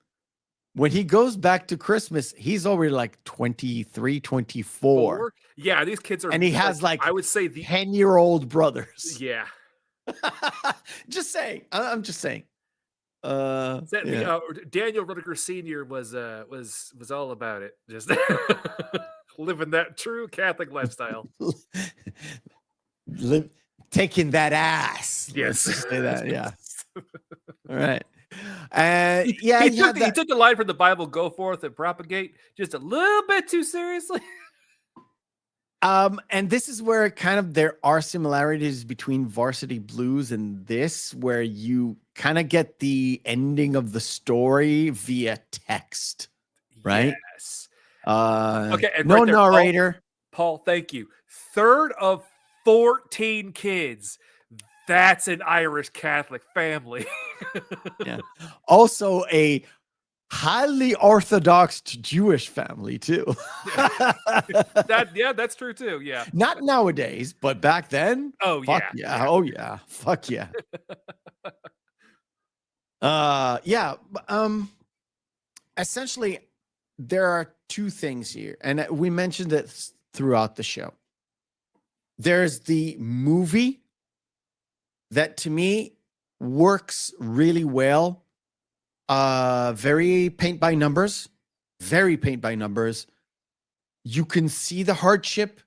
When he goes back to Christmas, he's already like 23, 24. Yeah, these kids are, and he has like I would say the 10-year-old brothers. Yeah. Just saying. I'm just saying. Daniel Rudiger Sr. was all about it. Just living that true Catholic lifestyle. Taking that ass. Yes. Let's say that. Yeah. All right. Yeah, he took the line from the Bible, "Go forth and propagate," just a little bit too seriously. And this is where kind of there are similarities between Varsity Blues and this, where you kind of get the ending of the story via text, right? Yes. Okay. And No right there, narrator. Paul, thank you. 3rd of 14 kids. That's an Irish Catholic family. Yeah. Also a highly Orthodox Jewish family too. That's true too. Yeah. Not nowadays, but back then. Oh fuck yeah. yeah. Oh yeah. Fuck yeah. Essentially there are two things here, and we mentioned it throughout the show. There's the movie that to me works really well. Very paint by numbers. You can see the hardship,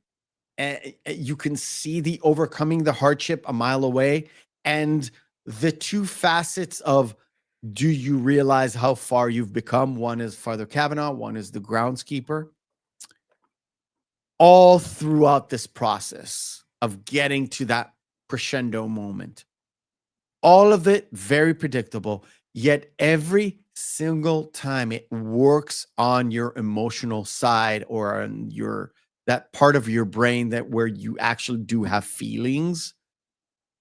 and you can see the overcoming the hardship a mile away. And the two facets of, do you realize how far you've become? One is Father Kavanaugh, one is the groundskeeper. All throughout this process of getting to that crescendo moment. All of it very predictable, yet every single time it works on your emotional side, or on that part of your brain that where you actually do have feelings.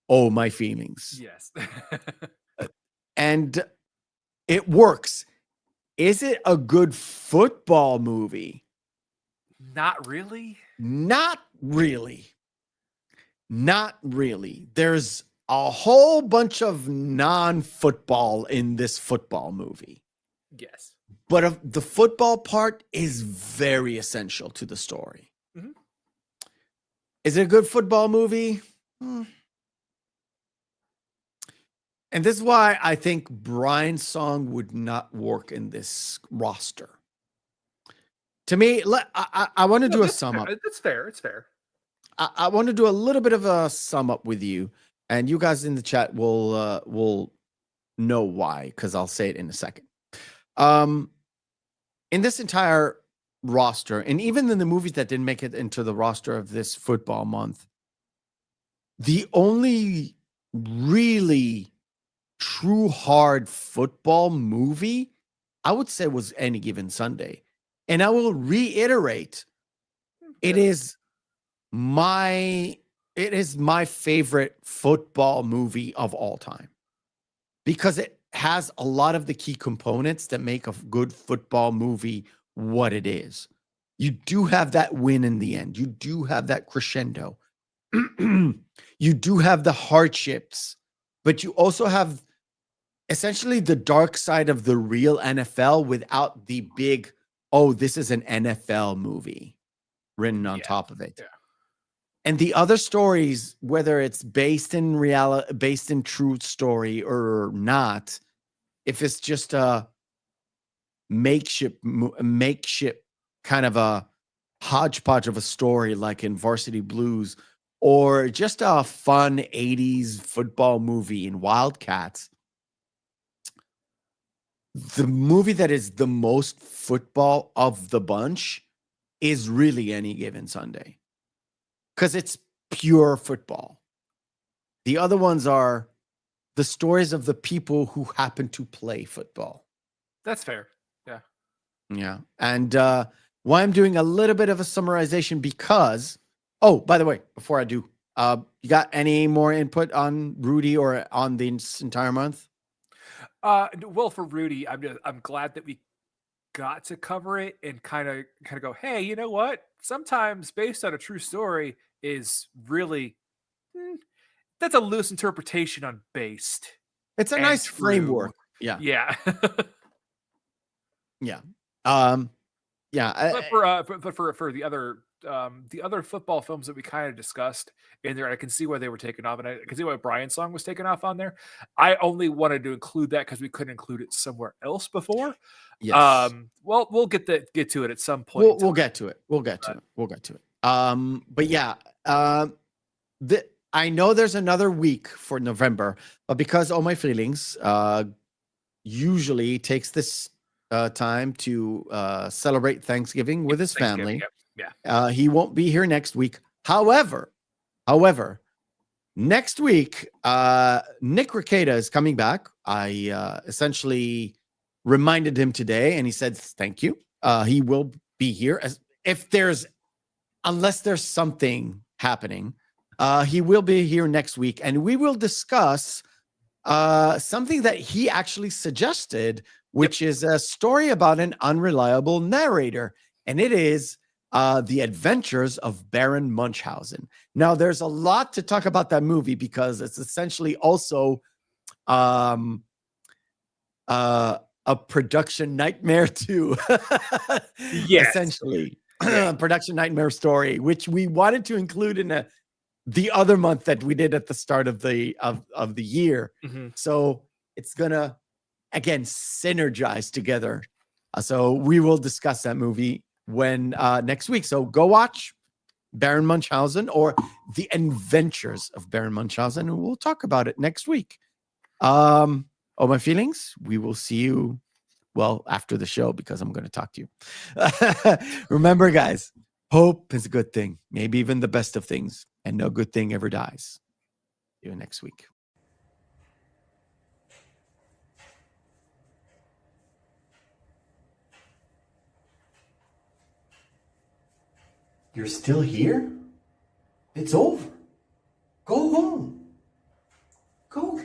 Oh, my feelings. Yes. And it works. Is it a good football movie? Not really. Not really. There's a whole bunch of non-football in this football movie. Yes. But the football part is very essential to the story. Mm-hmm. Is it a good football movie? And this is why I think Brian's song would not work in this roster. To me, I want to do a sum up. It's fair. It's fair. I want to do a little bit of a sum up with you, and you guys in the chat will know why, because I'll say it in a second. In this entire roster, and even in the movies that didn't make it into the roster of this football month, the only really true hard football movie I would say was Any Given Sunday. And I will reiterate, it is my favorite football movie of all time, because it has a lot of the key components that make a good football movie what it is. You do have that win in the end. You do have that crescendo. You do have the hardships, but you also have essentially the dark side of the real NFL without the big, oh, this is an NFL movie written on top of it. Yeah. And the other stories, whether it's based in reality, based in true story or not, if it's just a makeshift kind of a hodgepodge of a story like in Varsity Blues, or just a fun 80s football movie in Wildcats, the movie that is the most football of the bunch is really Any Given Sunday, because it's pure football. The other ones are the stories of the people who happen to play football. That's fair. Yeah. Yeah. And why I'm doing a little bit of a summarization, because, oh, by the way, before I do, you got any more input on Rudy or on this entire month? Well, for Rudy, I'm glad that we got to cover it and kind of go, hey, you know what? Sometimes based on a true story is really that's a loose interpretation on based. It's a And nice true. framework. Yeah. Yeah. Yeah. But for the other football films that we kind of discussed in there, I can see why they were taken off, and I can see why Brian's song was taken off on there. I only wanted to include that because we couldn't include it somewhere else before. Yes. Well, we'll get to it at some point. We'll get to it. We'll get to it. But yeah, I know there's another week for November, but because All My Feelings usually takes this time to celebrate Thanksgiving with his family. Yeah. He won't be here next week. However, next week, Nick Rekieta is coming back. I essentially reminded him today, and he said thank you. He will be here unless there's something happening. He will be here next week, and we will discuss something that he actually suggested, which is a story about an unreliable narrator, and it is The Adventures of Baron Munchausen. Now, there's a lot to talk about that movie because it's essentially also a production nightmare too. Yes. Essentially, production nightmare story, which we wanted to include in the other month that we did at the start of the year. Mm-hmm. So it's gonna again synergize together. So we will discuss that movie when next week. So go watch Baron Munchausen or The Adventures of Baron Munchausen, and we'll talk about it next week. All My Feelings, we will see you after the show because I'm going to talk to you. Remember, guys, hope is a good thing, maybe even the best of things, and no good thing ever dies. See you next week. You're still here? It's over. Go home. Go.